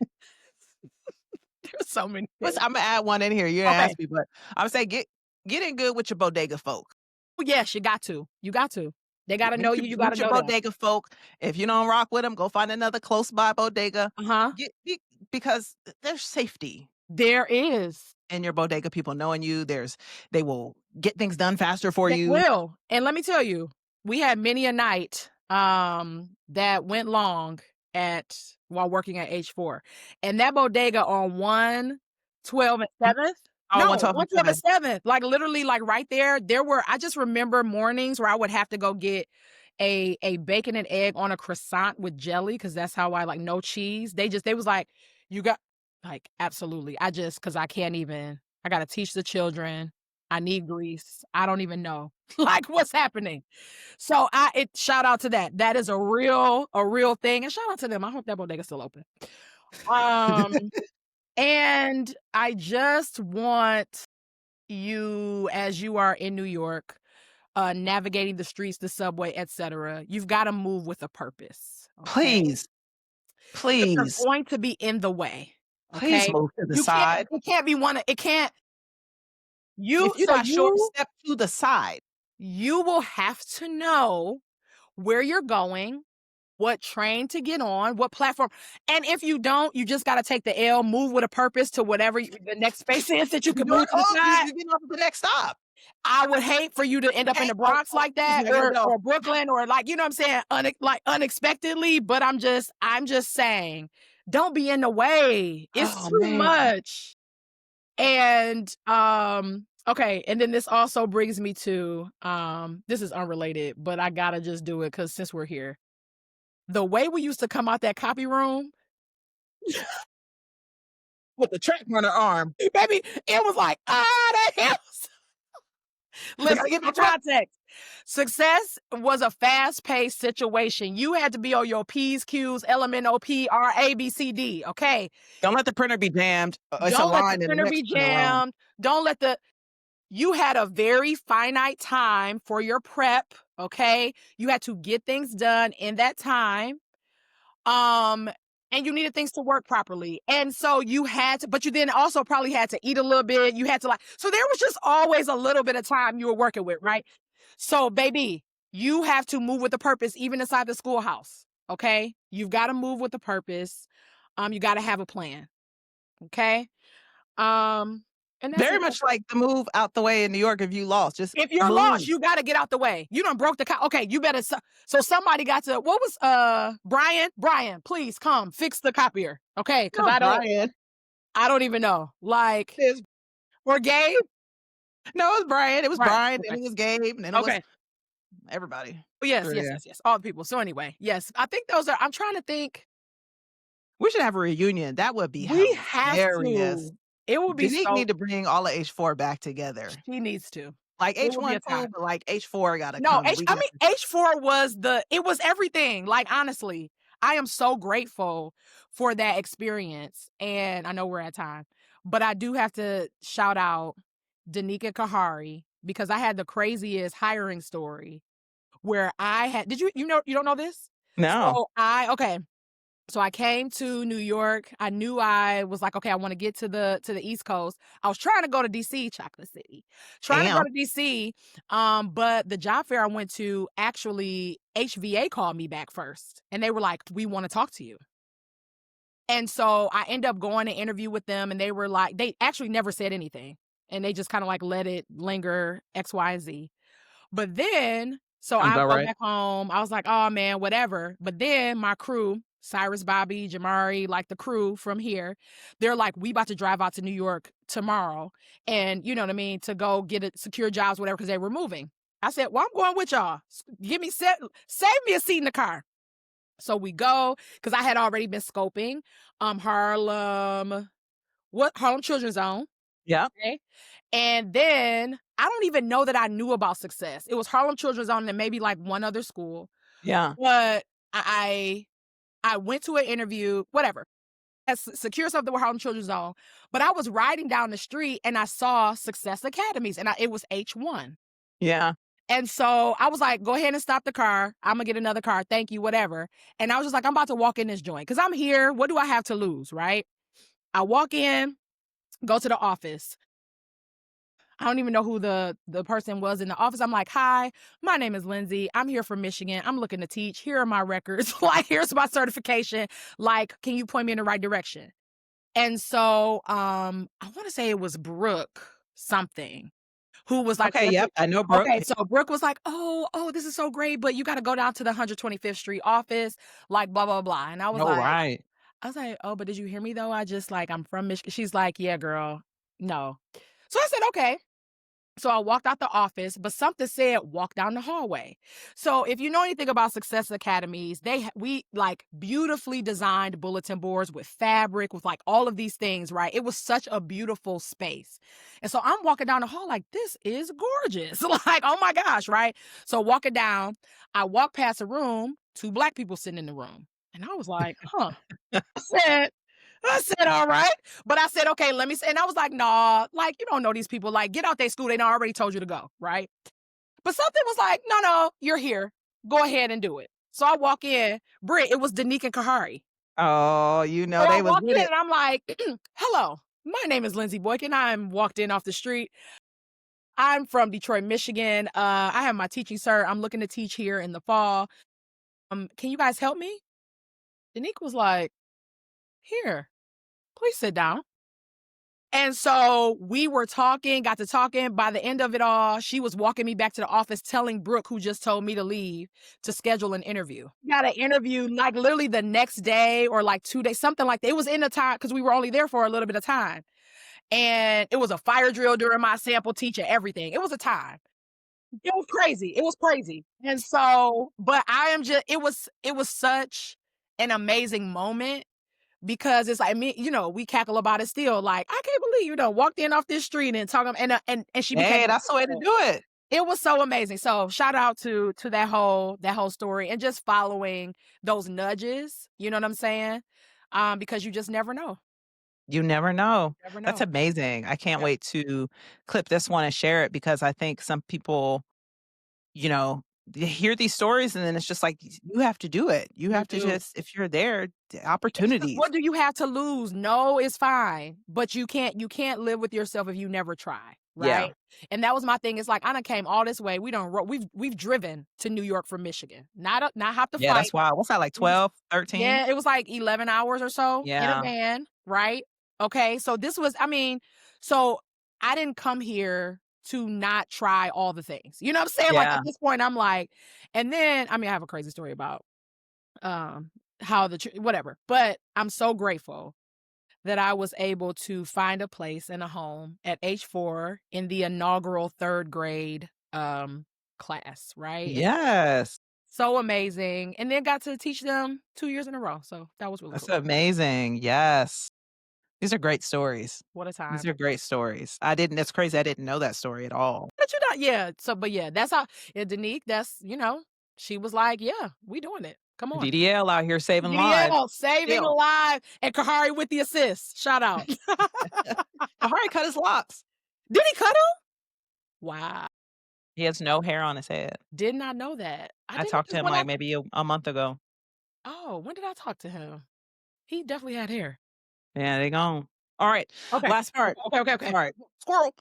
Speaker 2: there's so many things.
Speaker 1: Imma add one in here. You didn't
Speaker 2: Okay.
Speaker 1: ask me, but I would say get in good with your bodega folk.
Speaker 2: Well, yes, you got to. You got to. They gotta know you, you gotta
Speaker 1: Meet your
Speaker 2: know them.
Speaker 1: bodega folk. If you don't rock with them, go find another close by bodega.
Speaker 2: Uh-huh.
Speaker 1: Get because there's safety
Speaker 2: There is.
Speaker 1: in your bodega, people knowing you. They will get things done faster for
Speaker 2: They
Speaker 1: you.
Speaker 2: will, and let me tell you, we had many a night, that went long at while working at H4, and that bodega on 112 and
Speaker 1: Mm.
Speaker 2: 7th
Speaker 1: Oh,
Speaker 2: no,
Speaker 1: 112 and
Speaker 2: 112 and
Speaker 1: 7.
Speaker 2: 7th, like, literally, like, right there were I just remember mornings where I would have to go get a bacon and egg on a croissant with jelly, because that's how I like no cheese. They was like, "You got" like, absolutely. I just 'cause I can't even I gotta teach the children. I need grease. I don't even know, like, what's happening. So shout out to that. That is a real thing, and shout out to them. I hope that bodega's still open. Um, and I just want you, as you are in New York, navigating the streets, the subway, etcetera, you've gotta move with a purpose, okay?
Speaker 1: Please,
Speaker 2: Because 'Cause they're
Speaker 1: please,
Speaker 2: going to be in the way,
Speaker 1: please
Speaker 2: okay?
Speaker 1: move to the
Speaker 2: You can't
Speaker 1: side.
Speaker 2: it can't be one of it can't you
Speaker 1: If you're
Speaker 2: so
Speaker 1: not sure,
Speaker 2: you
Speaker 1: step to the side.
Speaker 2: you will have to know where you're going, what train to get on, what platform, and if you don't, you just gotta take the L, move with a purpose to whatever the next space is that you
Speaker 1: You
Speaker 2: can
Speaker 1: do it
Speaker 2: move to the side.
Speaker 1: you get off at the next stop.
Speaker 2: I would hate for you to end up in
Speaker 1: Hey,
Speaker 2: the Bronx like
Speaker 1: excuse
Speaker 2: that
Speaker 1: me, I gotta get off.
Speaker 2: or Brooklyn or like, you know what I'm saying, unexpectedly, but I'm just saying, don't be in the way. It's
Speaker 1: Oh,
Speaker 2: too
Speaker 1: man.
Speaker 2: much. And, okay, and then this also brings me to, this is unrelated, but I gotta just do it because since we're here. The way we used to come out that copy room,
Speaker 1: With the track runner arm.
Speaker 2: baby, it was like, "Ah, the hell."
Speaker 1: I gotta
Speaker 2: Listen,
Speaker 1: get
Speaker 2: for
Speaker 1: my track.
Speaker 2: context, success was a fast-paced situation. You had to be on your P's, Q's, LMNOP, A, B, C, D, okay?
Speaker 1: Don't let the printer be jammed. It's a
Speaker 2: Don't let the
Speaker 1: line in the
Speaker 2: printer
Speaker 1: next
Speaker 2: be
Speaker 1: printer room.
Speaker 2: jammed. Don't let the You had a very finite time for your prep, okay? You had to get things done in that time. Um, and you needed things to work properly. And so you had to, but you then also probably had to eat a little bit. You had to like, so there was just always a little bit of time you were working with, right? So, baby, you have to move with a purpose, even inside the schoolhouse. Okay. You've got to move with a purpose. You got to have a plan. Okay. Um, and that's
Speaker 1: Very
Speaker 2: it.
Speaker 1: much like the move out the way in New York if you lost. Just
Speaker 2: If you're
Speaker 1: move.
Speaker 2: lost, you gotta get out the way. You done broke the okay, you better so somebody got to what was Brian, please come fix the copier. Okay, because
Speaker 1: No, Brian.
Speaker 2: I don't even know. Like
Speaker 1: It's
Speaker 2: or Gabe?
Speaker 1: no, it was Brian. It was
Speaker 2: Right.
Speaker 1: Brian, then
Speaker 2: Okay.
Speaker 1: it was Gabe, and then it was
Speaker 2: Okay.
Speaker 1: everybody
Speaker 2: Oh, yes,
Speaker 1: through
Speaker 2: yes,
Speaker 1: there.
Speaker 2: yes, yes. All the people. So anyway, yes, I think those are I'm trying to think.
Speaker 1: We should have a reunion. That would be
Speaker 2: We have
Speaker 1: hilarious.
Speaker 2: to. It would be
Speaker 1: Danique
Speaker 2: so
Speaker 1: need to bring all of H4 back together.
Speaker 2: she needs to.
Speaker 1: Like
Speaker 2: It would be
Speaker 1: H1
Speaker 2: a
Speaker 1: cool,
Speaker 2: time.
Speaker 1: but like H4 gotta
Speaker 2: No,
Speaker 1: come. We
Speaker 2: I
Speaker 1: got
Speaker 2: mean, H4 was it was everything. Like, honestly, I am so grateful for that experience. And I know we're at time, but I do have to shout out Danica Kahari because I had the craziest hiring story where I had, you don't know this?
Speaker 1: no.
Speaker 2: Okay. So I came to New York. I knew I was like, okay, I want to get to the East Coast. I was trying to go to DC, Chocolate City. Trying to go
Speaker 1: Damn.
Speaker 2: to DC. But the job fair I went to, actually HVA called me back first. And they were like, we want to talk to you. And so I ended up going to interview with them and they were like, they actually never said anything. And they just kind of like let it linger, X, Y, Z. But then, so
Speaker 1: Sounds
Speaker 2: I
Speaker 1: about
Speaker 2: go
Speaker 1: right.
Speaker 2: back home. I was like, oh man, whatever. But then my crew, Cyrus, Bobby, Jamari, like the crew from here, they're like, we about to drive out to New York tomorrow. And you know what I mean? To go get secure jobs, whatever, because they were moving. I said, well, I'm going with y'all. Save me a seat in the car. So we go, because I had already been scoping Harlem Children's Zone.
Speaker 1: Yeah.
Speaker 2: Okay. And then I don't even know that I knew about Success. It was Harlem Children's Zone and maybe like one other school.
Speaker 1: Yeah.
Speaker 2: But I went to an interview, whatever, as secure something with Harlem Children's Zone. But I was riding down the street and I saw Success Academies and it was H1.
Speaker 1: Yeah.
Speaker 2: And so I was like, go ahead and stop the car. I'm gonna get another car. Thank you, whatever. And I was just like, I'm about to walk in this joint because I'm here. What do I have to lose? Right. I walk in, go to the office. I don't even know who the person was in the office. I'm like, hi, my name is Lindsie. I'm here from Michigan. I'm looking to teach. Here are my records. Like, here's my certification. Like, can you point me in the right direction? And so I want to say it was Brooke something who was like,
Speaker 1: Okay. Yep. I know Brooke.
Speaker 2: okay, so Brooke was like, oh, this is so great, but you got to go down to the 125th Street office, like blah, blah, blah. And
Speaker 1: No, right.
Speaker 2: I was like, oh, but did you hear me though? I just like, I'm from Michigan. She's like, yeah, girl, no. So I said, okay. So I walked out the office, but something said walk down the hallway. So if you know anything about Success Academies, we like beautifully designed bulletin boards with fabric, with like all of these things, right? It was such a beautiful space. And so I'm walking down the hall like, this is gorgeous. Like, oh my gosh, right? So walking down, I walk past a room, 2 Black people sitting in the room. And I was like, huh. I said, all right. But I said, okay, let me say. And I was like, nah, like, you don't know these people. Like, get out their school. They done already told you to go, right? But something was like, no, you're here. Go ahead and do it. So I walk in. Britt, it was Danique and Kahari.
Speaker 1: Oh,
Speaker 2: So I
Speaker 1: they was
Speaker 2: walk
Speaker 1: with
Speaker 2: in
Speaker 1: it.
Speaker 2: and I'm like, hello, my name is Lindsie Boykin. I'm walked in off the street. I'm from Detroit, Michigan. I have my teaching cert. I'm looking to teach here in the fall. Can you guys help me? Danique was like, here, please sit down. And so we were talking, got to talking. By the end of it all, she was walking me back to the office, telling Brooke, who just told me to leave, to schedule an interview. Got an interview like literally the next day or like 2 days, something like that. It was in the time because we were only there for a little bit of time. And it was a fire drill during my sample teaching, everything. It was a time. It was crazy. It was crazy. And so, but it was such an amazing moment because it's like me, we cackle about it still. Like, I can't believe walked in off this street and talking and she became
Speaker 1: Hey, that's the way to do it.
Speaker 2: it was so amazing. So shout out to that whole story and just following those nudges, you know what I'm saying? Because you just never know.
Speaker 1: You never know.
Speaker 2: Never
Speaker 1: That's
Speaker 2: know.
Speaker 1: amazing. I can't
Speaker 2: Yeah.
Speaker 1: wait to clip this one and share it because I think some people, they hear these stories and then it's just like, you have to do it. You
Speaker 2: You
Speaker 1: have to
Speaker 2: do.
Speaker 1: just, if you're there,
Speaker 2: It's 'cause
Speaker 1: opportunities.
Speaker 2: what do you have to lose? No, it's fine, but you can't live with yourself if you never try,
Speaker 1: Yeah.
Speaker 2: right? And that was my thing. It's like I done came all this way. We've driven to New York from Michigan. Not have to
Speaker 1: Yeah, that's
Speaker 2: fight.
Speaker 1: wild. What's that, like
Speaker 2: We just
Speaker 1: 12, 13?
Speaker 2: Yeah, it was like 11 hours or so in a
Speaker 1: Yeah.
Speaker 2: van, right? Okay, so this was so I didn't come here to not try all the things. You know what I'm saying? Like
Speaker 1: Yeah.
Speaker 2: at this point, I'm like, and then I have a crazy story about um how whatever, but I'm so grateful that I was able to find a place in a home at age 4 in the inaugural 3rd grade class, right? And
Speaker 1: Yes.
Speaker 2: so amazing. And then got to teach them 2 years in a row. So that was really
Speaker 1: That's
Speaker 2: cool.
Speaker 1: amazing. Yes. These are great stories.
Speaker 2: What a
Speaker 1: These
Speaker 2: time.
Speaker 1: are great stories. That's crazy. I didn't know that story at all.
Speaker 2: But you not yeah. So but yeah, that's how Danique, she was like, yeah, we doing it. Come on.
Speaker 1: DDL out here saving lives.
Speaker 2: DDL saving
Speaker 1: Still.
Speaker 2: alive and Kahari with the assist. Shout out.
Speaker 1: Ahari cut his locks.
Speaker 2: Did he cut him? Wow.
Speaker 1: He has no hair on his head.
Speaker 2: Did not know that. I
Speaker 1: I
Speaker 2: didn't
Speaker 1: talked to
Speaker 2: because
Speaker 1: him, like, maybe a month ago.
Speaker 2: when did I talk to him? He definitely had hair.
Speaker 1: Yeah, they gone. Alright,
Speaker 2: Okay.
Speaker 1: last part.
Speaker 2: Okay.
Speaker 1: Sorry. Squirrel.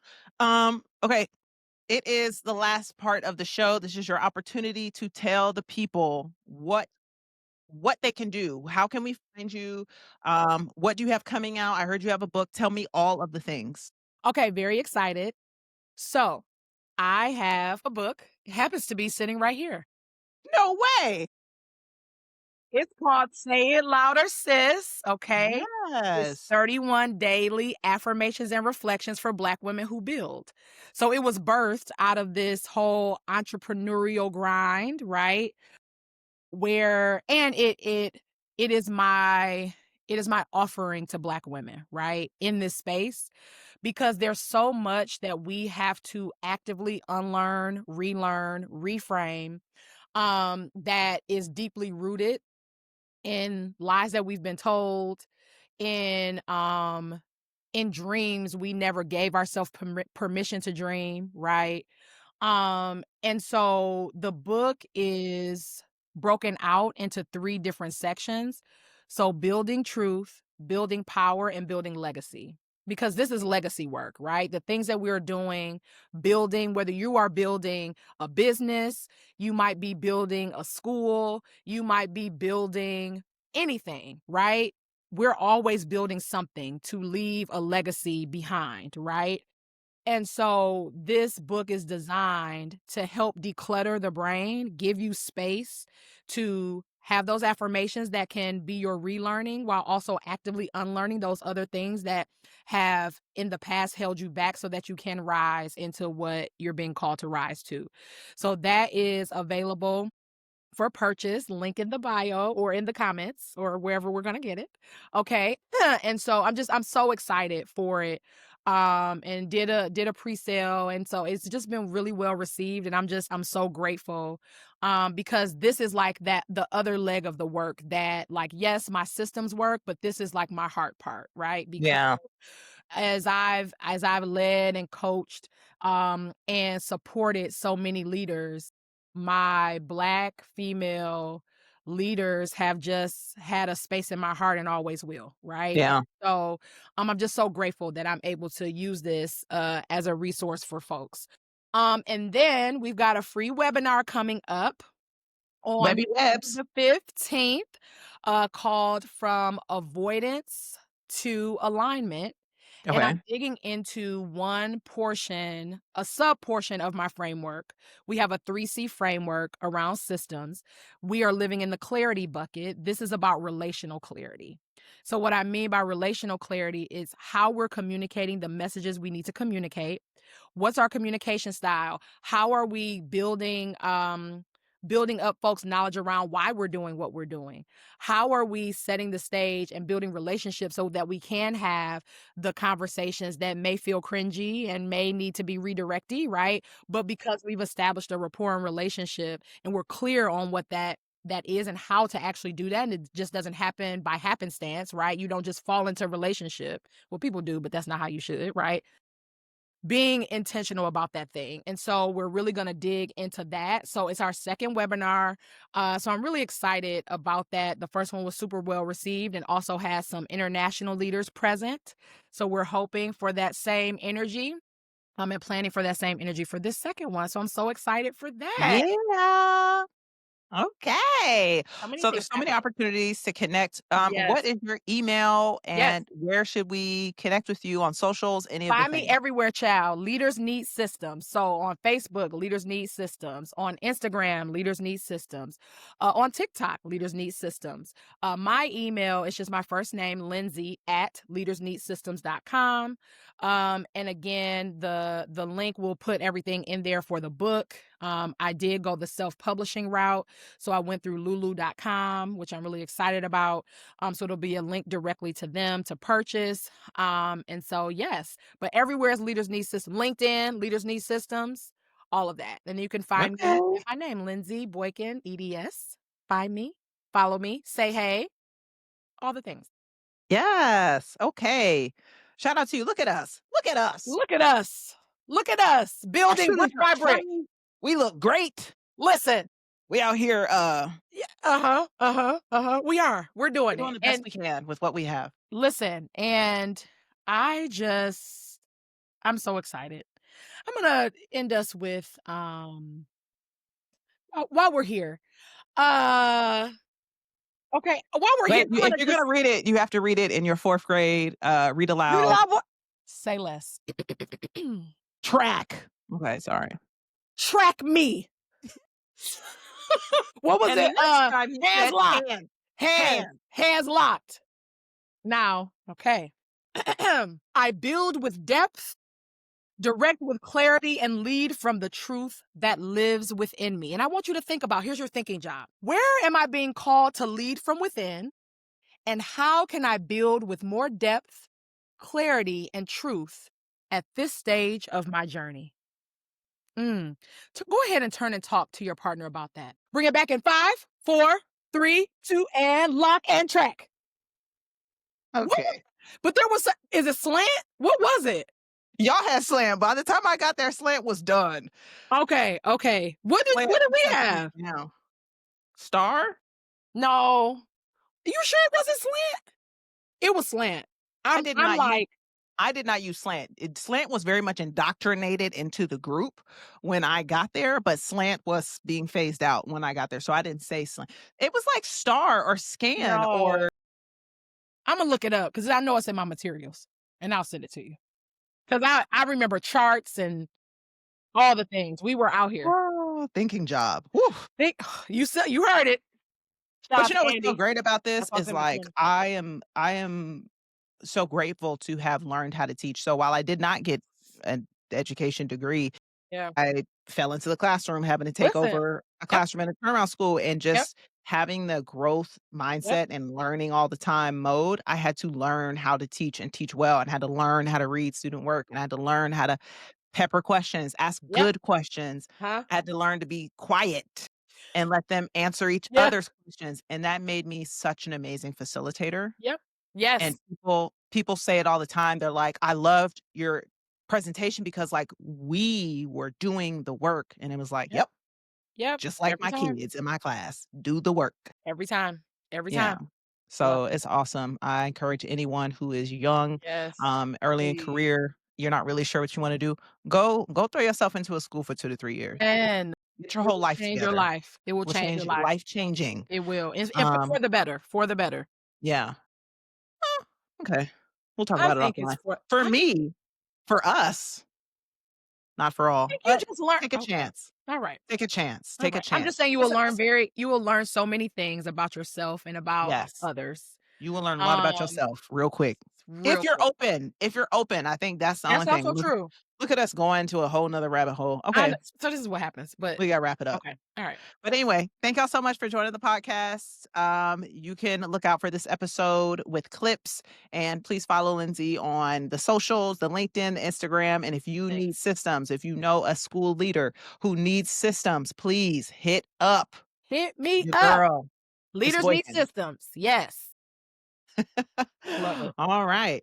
Speaker 1: Okay, it is the last part of the show. This is your opportunity to tell the people what they can do. How can we find you? What do you have coming out? I heard you have a book. Tell me all of the things.
Speaker 2: Okay, very excited. So, I have a book. It happens to be sitting right here.
Speaker 1: No way!
Speaker 2: It's called Say It Louder, Sis, okay? It's
Speaker 1: Yes.
Speaker 2: 31 daily affirmations and reflections for Black women who build. So it was birthed out of this whole entrepreneurial grind, right? Where and it is my offering to Black women, right? In this space because there's so much that we have to actively unlearn, relearn, reframe, that is deeply rooted in lies that we've been told, in dreams we never gave ourselves permission to dream, right? And so the book is broken out into 3 different sections. So building truth, building power, and building legacy. Because this is legacy work, right? The things that we're doing, building, whether you are building a business, you might be building a school, you might be building anything, right? We're always building something to leave a legacy behind, right? And so this book is designed to help declutter the brain, give you space to have those affirmations that can be your relearning while also actively unlearning those other things that have in the past held you back so that you can rise into what you're being called to rise to. So that is available for purchase, link in the bio or in the comments or wherever we're gonna get it. Okay. And so I'm so excited for it. And did a pre-sale. And so it's just been really well received. And I'm so grateful. Because this is like that the other leg of the work that, like, yes, my systems work, but this is like my heart part, right? Because
Speaker 1: Yeah.
Speaker 2: as I've led and coached and supported so many leaders, my Black female leaders have just had a space in my heart and always will, right?
Speaker 1: Yeah.
Speaker 2: So I'm just so grateful that I'm able to use this as a resource for folks. And then we've got a free webinar coming up on
Speaker 1: Webby Webs.
Speaker 2: the 15th, called From Avoidance to Alignment. And
Speaker 1: Okay.
Speaker 2: I'm digging into one portion, a sub portion of my framework. We have a 3C framework around systems. We are living in the clarity bucket. This is about relational clarity. So, what I mean by relational clarity is how we're communicating the messages we need to communicate. What's our communication style? How are we building up folks' knowledge around why we're doing what we're doing? How are we setting the stage and building relationships so that we can have the conversations that may feel cringy and may need to be redirected, right? But because we've established a rapport and relationship and we're clear on what that is and how to actually do that, and it just doesn't happen by happenstance, right? You don't just fall into a relationship. Well, people do, but that's not how you should, right? Being intentional about that thing. And so we're really going to dig into that. So it's our second webinar. So I'm really excited about that. The first one was super well received and also has some international leaders present. So we're hoping for that same energy. And planning for that same energy for this second one. So I'm so excited for that.
Speaker 1: Yeah. Okay.
Speaker 2: So many
Speaker 1: So
Speaker 2: things
Speaker 1: there's so many
Speaker 2: happening.
Speaker 1: opportunities to connect. What
Speaker 2: Yes.
Speaker 1: is your email
Speaker 2: Yes.
Speaker 1: and where should we connect with you on socials? Any of the
Speaker 2: Find me
Speaker 1: things?
Speaker 2: everywhere, child. Leaders Need Systems. So on Facebook, Leaders Need Systems. On Instagram, Leaders Need Systems. On TikTok, Leaders Need Systems. My email is just my first name, Lindsie at leadersneedsystems.com. And again, the link will put everything in there for the book. I did go the self-publishing route. So I went through lulu.com, which I'm really excited about. So it'll be a link directly to them to purchase. And so, yes, but everywhere is Leaders Need Systems. LinkedIn, Leaders Need Systems, all of that. And you can find me
Speaker 1: Okay.
Speaker 2: at my name, Lindsie Boykin, EDS. Find me, follow me, say hey, all the things.
Speaker 1: Yes. Okay. Shout out to you. Look at us. Look at us.
Speaker 2: Look at us. Look at us,
Speaker 1: Our
Speaker 2: building
Speaker 1: shoes
Speaker 2: brick
Speaker 1: are
Speaker 2: by brick.
Speaker 1: shiny. We look great.
Speaker 2: Listen.
Speaker 1: We out here
Speaker 2: Yeah, we are. We're
Speaker 1: we're
Speaker 2: doing
Speaker 1: doing
Speaker 2: it.
Speaker 1: the best
Speaker 2: And
Speaker 1: we can with what we have.
Speaker 2: listen, and I'm so excited. I'm gonna end us with while we're here. Uh okay, while we're here,
Speaker 1: Wait,
Speaker 2: I'm
Speaker 1: if
Speaker 2: gonna
Speaker 1: you're
Speaker 2: just
Speaker 1: gonna read it, you have to read it in your 4th grade, read
Speaker 2: read
Speaker 1: aloud
Speaker 2: aloud. Say less.
Speaker 1: track. Okay, sorry.
Speaker 2: Track me. What was
Speaker 1: And the
Speaker 2: it?
Speaker 1: next time he
Speaker 2: Hands
Speaker 1: said
Speaker 2: locked.
Speaker 1: hand, hand.
Speaker 2: Hands locked. Now, okay. I build with depth, direct with clarity, and lead from the truth that lives within me. And I want you to think about, here's your thinking job. Where am I being called to lead from within? And how can I build with more depth, clarity, and truth at this stage of my journey. Mm. Go ahead and turn and talk to your partner about that. Bring it back in 5, 4, 3, 2, and lock and track. What?
Speaker 1: Okay.
Speaker 2: But there was is it slant? What was it?
Speaker 1: Y'all had slant. By the time I got there, slant was done.
Speaker 2: Okay, okay.
Speaker 1: Slant
Speaker 2: What did
Speaker 1: was
Speaker 2: we
Speaker 1: something
Speaker 2: have?
Speaker 1: now. Star?
Speaker 2: No. You sure it wasn't slant? It was slant.
Speaker 1: I
Speaker 2: I'm
Speaker 1: did
Speaker 2: I'm
Speaker 1: not use
Speaker 2: like,
Speaker 1: I did not use slant. Slant was very much indoctrinated into the group when I got there, but slant was being phased out when I got there. So I didn't say slant. It was like star or scan
Speaker 2: no.
Speaker 1: or
Speaker 2: Imma look it up because I know it's in my materials, and I'll send it to you. Because I remember charts and all the things. We were out here.
Speaker 1: oh, thinking job. Whew.
Speaker 2: Think you heard it. Shout
Speaker 1: But
Speaker 2: out
Speaker 1: you
Speaker 2: to
Speaker 1: know what's so
Speaker 2: Andy.
Speaker 1: great about
Speaker 2: I
Speaker 1: this
Speaker 2: talked
Speaker 1: is
Speaker 2: to him this
Speaker 1: like
Speaker 2: morning.
Speaker 1: I am so grateful to have learned how to teach. So while I did not get an education degree,
Speaker 2: Yeah.
Speaker 1: I fell into the classroom having to take
Speaker 2: Listen.
Speaker 1: over a
Speaker 2: Yep,
Speaker 1: classroom in a turnaround school and
Speaker 2: yep,
Speaker 1: just having the growth
Speaker 2: yep,
Speaker 1: mindset and learning all the time mode, I had to learn how to teach and teach well and had to learn how to read student work and I had to learn how to pepper questions, ask
Speaker 2: yep.
Speaker 1: good questions.
Speaker 2: Huh?
Speaker 1: I had to learn to be quiet and let them answer each
Speaker 2: Yeah.
Speaker 1: other's questions. And that made me such an amazing facilitator.
Speaker 2: Yep. Yes.
Speaker 1: And people say it all the time. They're like, "I loved your presentation because, like, we were doing the work." And it was like,
Speaker 2: Yep,
Speaker 1: "Yep,
Speaker 2: yep.
Speaker 1: just like
Speaker 2: Every
Speaker 1: my
Speaker 2: time.
Speaker 1: kids in my class, do the work."
Speaker 2: Every time. Every
Speaker 1: Yeah.
Speaker 2: time. Love
Speaker 1: So
Speaker 2: it.
Speaker 1: it's awesome. I encourage anyone who is young,
Speaker 2: Yes.
Speaker 1: early in
Speaker 2: Please.
Speaker 1: career, you're not really sure what you wanna do, go throw yourself into a school for 2 to 3 years.
Speaker 2: And
Speaker 1: Get your
Speaker 2: it
Speaker 1: whole
Speaker 2: will
Speaker 1: life
Speaker 2: change your
Speaker 1: together.
Speaker 2: life. It will
Speaker 1: Will
Speaker 2: change
Speaker 1: change
Speaker 2: your life.
Speaker 1: life changing.
Speaker 2: It will. And for
Speaker 1: Um,
Speaker 2: the better, for the better.
Speaker 1: yeah. Oh, okay. We'll talk
Speaker 2: I
Speaker 1: about it
Speaker 2: think it's
Speaker 1: offline.
Speaker 2: for
Speaker 1: For
Speaker 2: I
Speaker 1: me, for us, not for all,
Speaker 2: think you
Speaker 1: but
Speaker 2: just learn
Speaker 1: take a
Speaker 2: okay.
Speaker 1: chance.
Speaker 2: All right.
Speaker 1: Take a chance.
Speaker 2: All
Speaker 1: Take a
Speaker 2: right. I'm just
Speaker 1: chance.
Speaker 2: saying
Speaker 1: It's a it's
Speaker 2: you will learn so many things about yourself and about
Speaker 1: yes.
Speaker 2: others.
Speaker 1: You will learn a lot about
Speaker 2: Um,
Speaker 1: yourself real quick.
Speaker 2: real quick.
Speaker 1: If you're open, I think that's the only
Speaker 2: That's
Speaker 1: thing.
Speaker 2: also true.
Speaker 1: Look at us going to a whole 'nother rabbit hole.
Speaker 2: I
Speaker 1: Okay,
Speaker 2: kn So this is what happens, but
Speaker 1: we gotta wrap it up.
Speaker 2: okay. All right.
Speaker 1: But anyway, thank y'all so much for joining the podcast. You can look out for this episode with clips and please follow Lindsay on the socials, the LinkedIn, the Instagram. And if you need
Speaker 2: Thanks.
Speaker 1: systems, if you know a school leader who needs systems, please hit up
Speaker 2: Hit me
Speaker 1: your
Speaker 2: up.
Speaker 1: girl, Miss
Speaker 2: Leaders need
Speaker 1: Boykin.
Speaker 2: systems. Yes. Love it.
Speaker 1: All right.